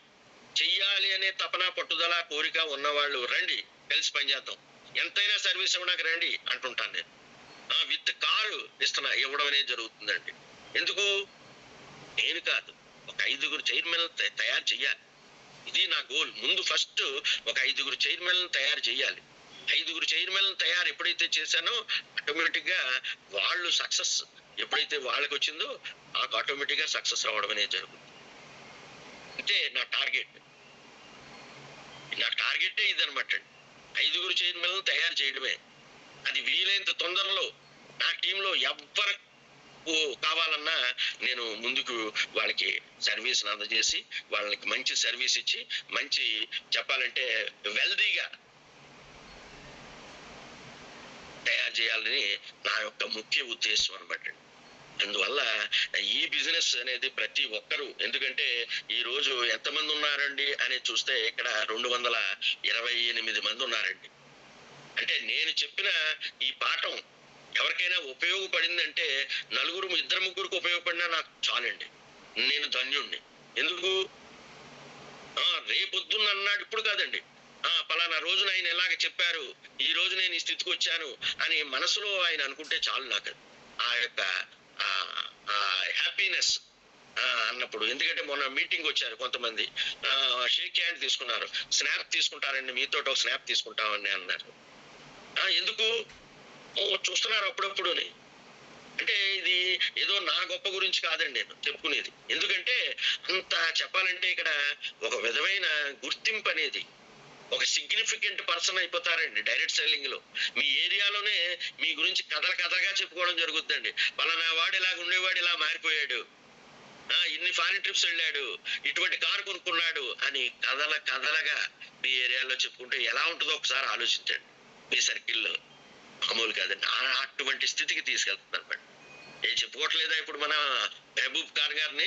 చెయ్యాలి అనే తపన, పట్టుదల, కోరిక ఉన్నవాళ్ళు రండి, కలిసి పనిచేద్దాం, ఎంతైనా సర్వీస్ ఇవ్వడానికి రండి అంటుంటాను నేను. విత్ కారు ఇవ్వడం అనేది జరుగుతుందండి. ఎందుకు? నేను కాదు, ఒక 5 చైర్మన్ తయారు చెయ్యాలి. ఇది నా గోల్. ముందు ఫస్ట్ ఒక 5 చైర్మన్ తయారు చేయాలి. 5 చైర్మన్ తయారు ఎప్పుడైతే చేశానో ఆటోమేటిక్ గా వాళ్ళు సక్సెస్ ఎప్పుడైతే వాళ్ళకి వచ్చిందో ఆటోమేటిక్ గా సక్సెస్ అవ్వడం అనేది జరుగుతుంది. అంటే నా టార్గెటే ఇదనమాట. 5 చైర్మన్లను తయారు చేయడమే. అది వీలైనంత తొందరలో నా టీంలో ఎవ్వరు కావాలన్నా నేను ముందుకు వాళ్ళకి సర్వీస్ అందజేసి వాళ్ళకి మంచి సర్వీస్ ఇచ్చి మంచి చెప్పాలంటే వెల్దీగా తయారు చేయాలని నా యొక్క ముఖ్య ఉద్దేశం అనమాట. అందువల్ల ఈ బిజినెస్ అనేది ప్రతి ఒక్కరూ, ఎందుకంటే ఈ రోజు ఎంతమంది ఉన్నారండి అని చూస్తే ఇక్కడ 228 మంది ఉన్నారండి. అంటే నేను చెప్పిన ఈ పాఠం ఎవరికైనా ఉపయోగపడిందంటే ఇద్దరు ముగ్గురికి ఉపయోగపడినా నాకు చాలండి, నేను ధన్యుణ్ణి. ఎందుకు? రేపొద్దున్న అన్నాడు, ఇప్పుడు కాదండి, పలానా రోజున ఆయన ఎలాగ చెప్పారు, ఈ రోజు నేను ఈ స్థితికి వచ్చాను అని మనసులో ఆయన అనుకుంటే చాలు నాకు ఆ యొక్క హ్యాపీనెస్ అన్నప్పుడు. ఎందుకంటే మొన్న మీటింగ్ వచ్చారు కొంతమంది, షేక్ హ్యాండ్ తీసుకున్నారు, స్నాప్ తీసుకుంటారండి, మీతో ఒక స్నాప్ తీసుకుంటామని అన్నారు. ఎందుకు? చూస్తున్నారు అప్పుడప్పుడుని. అంటే ఇది ఏదో నా గొప్ప గురించి కాదండి నేను చెప్పుకునేది. ఎందుకంటే అంత చెప్పాలంటే ఇక్కడ ఒక విధమైన గుర్తింపు అనేది, ఒక సిగ్నిఫికెంట్ పర్సన్ అయిపోతారండి డైరెక్ట్ సెల్లింగ్ లో. మీ ఏరియాలోనే మీ గురించి కథలుగా చెప్పుకోవడం జరుగుతుందండి. పలానా వాడు ఇలా ఉండేవాడు ఇలా మారిపోయాడు, ఇన్ని ఫారిన్ ట్రిప్స్ వెళ్ళాడు, ఇటువంటి కారు కొనుక్కున్నాడు అని కథలుగా మీ ఏరియాలో చెప్పుకుంటే ఎలా ఉంటుందో ఒకసారి ఆలోచించండి. మీ సర్కిల్లో మామూలు కాదండి, అటువంటి స్థితికి తీసుకెళ్తుంది అనమాట. చెప్పుకోవట్లేదా ఇప్పుడు మన మహబూబ్ ఖాన్ గారిని,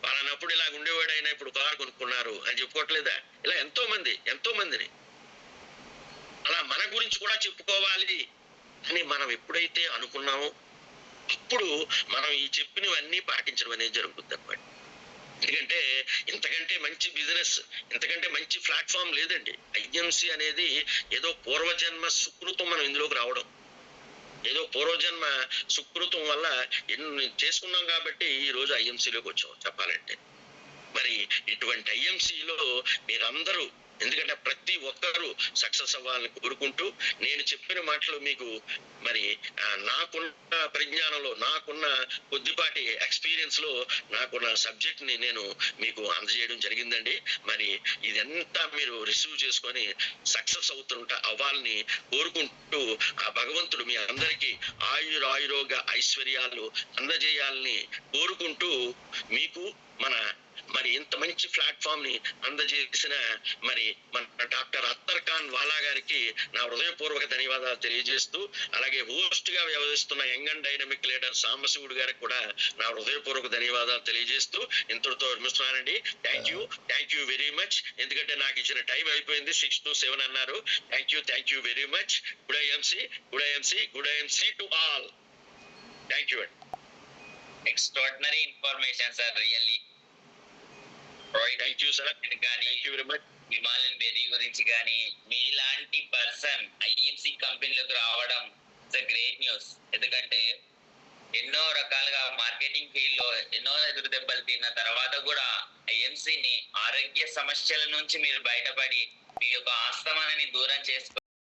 పలానప్పుడు ఇలా ఉండేవాడు అయినా ఇప్పుడు కారు కొనుక్కున్నారు అని చెప్పుకోవట్లేదా? ఇలా ఎంతో మందిని అలా మన గురించి కూడా చెప్పుకోవాలి అని మనం ఎప్పుడైతే అనుకున్నామో అప్పుడు మనం ఈ చెప్పినవన్నీ పాటించడం అనేది జరుగుతుంది అన్నమాట. ఎందుకంటే ఇంతకంటే మంచి బిజినెస్, ఇంతకంటే మంచి ప్లాట్ఫామ్ లేదండి. ఐఎంసి అనేది ఏదో పూర్వజన్మ సుకృతం మనం ఇందులోకి రావడం, ఏదో పూర్వజన్మ సుకృతం వల్ల ఎన్ని చేసుకున్నాం కాబట్టి ఈ రోజు ఐఎంసీలోకి వచ్చాం చెప్పాలంటే. మరి ఇటువంటి ఐఎంసీలో మీరందరూ, ఎందుకంటే ప్రతి ఒక్కరూ సక్సెస్ అవ్వాలని కోరుకుంటూ నేను చెప్పిన మాటలు మీకు మరి నాకున్న పరిజ్ఞానంలో, నాకున్న కొద్దిపాటి ఎక్స్పీరియన్స్ లో, నాకున్న సబ్జెక్ట్ ని నేను మీకు అందజేయడం జరిగిందండి. మరి ఇదంతా మీరు రిసీవ్ చేసుకొని సక్సెస్ అవ్వాలని కోరుకుంటూ ఆ భగవంతుడు మీ అందరికీ ఆయురోగ ఐశ్వర్యాలు అందజేయాలని కోరుకుంటూ మీకు మరి ఇంత మంచి ప్లాట్ఫామ్ ని అందజేసిన మరి మన డాక్టర్ అత్తర్ ఖాన్ వాలా గారికి నా హృదయపూర్వక ధన్యవాదాలు తెలియజేస్తూ, అలాగే హోస్ట్ గా వ్యవహరిస్తున్న young and dynamic leader Sambasivudu గారికి కూడా నా హృదయపూర్వక ధన్యవాదాలు తెలియజేస్తూ ఇంతటితో విరమిస్తున్నానండి. Thank you very much. ఎందుకంటే నాకు ఇచ్చిన టైం అయిపోయింది, 6 to 7 అన్నారు. Thank you very much. Good IMC to all. Thank you అండి. Extraordinary information sir, really. Thank you sir, thank you very much. Himalayan berry గురించి కానీ, మీలాంటి పర్సన్ ఐఎంసి కంపెనీలోకి రావడం ఇట్స్ గ్రేట్ న్యూస్. ఎందుకంటే ఎన్నో రకాలుగా మార్కెటింగ్ ఫీల్డ్ లో ఎన్నో ఎదురు దెబ్బలు తిన్న తర్వాత కూడా ఐఎంసిని ఆరోగ్య సమస్యల నుంచి మీరు బయటపడి మీ యొక్క ఆస్తమానాన్ని దూరం చేసుకుని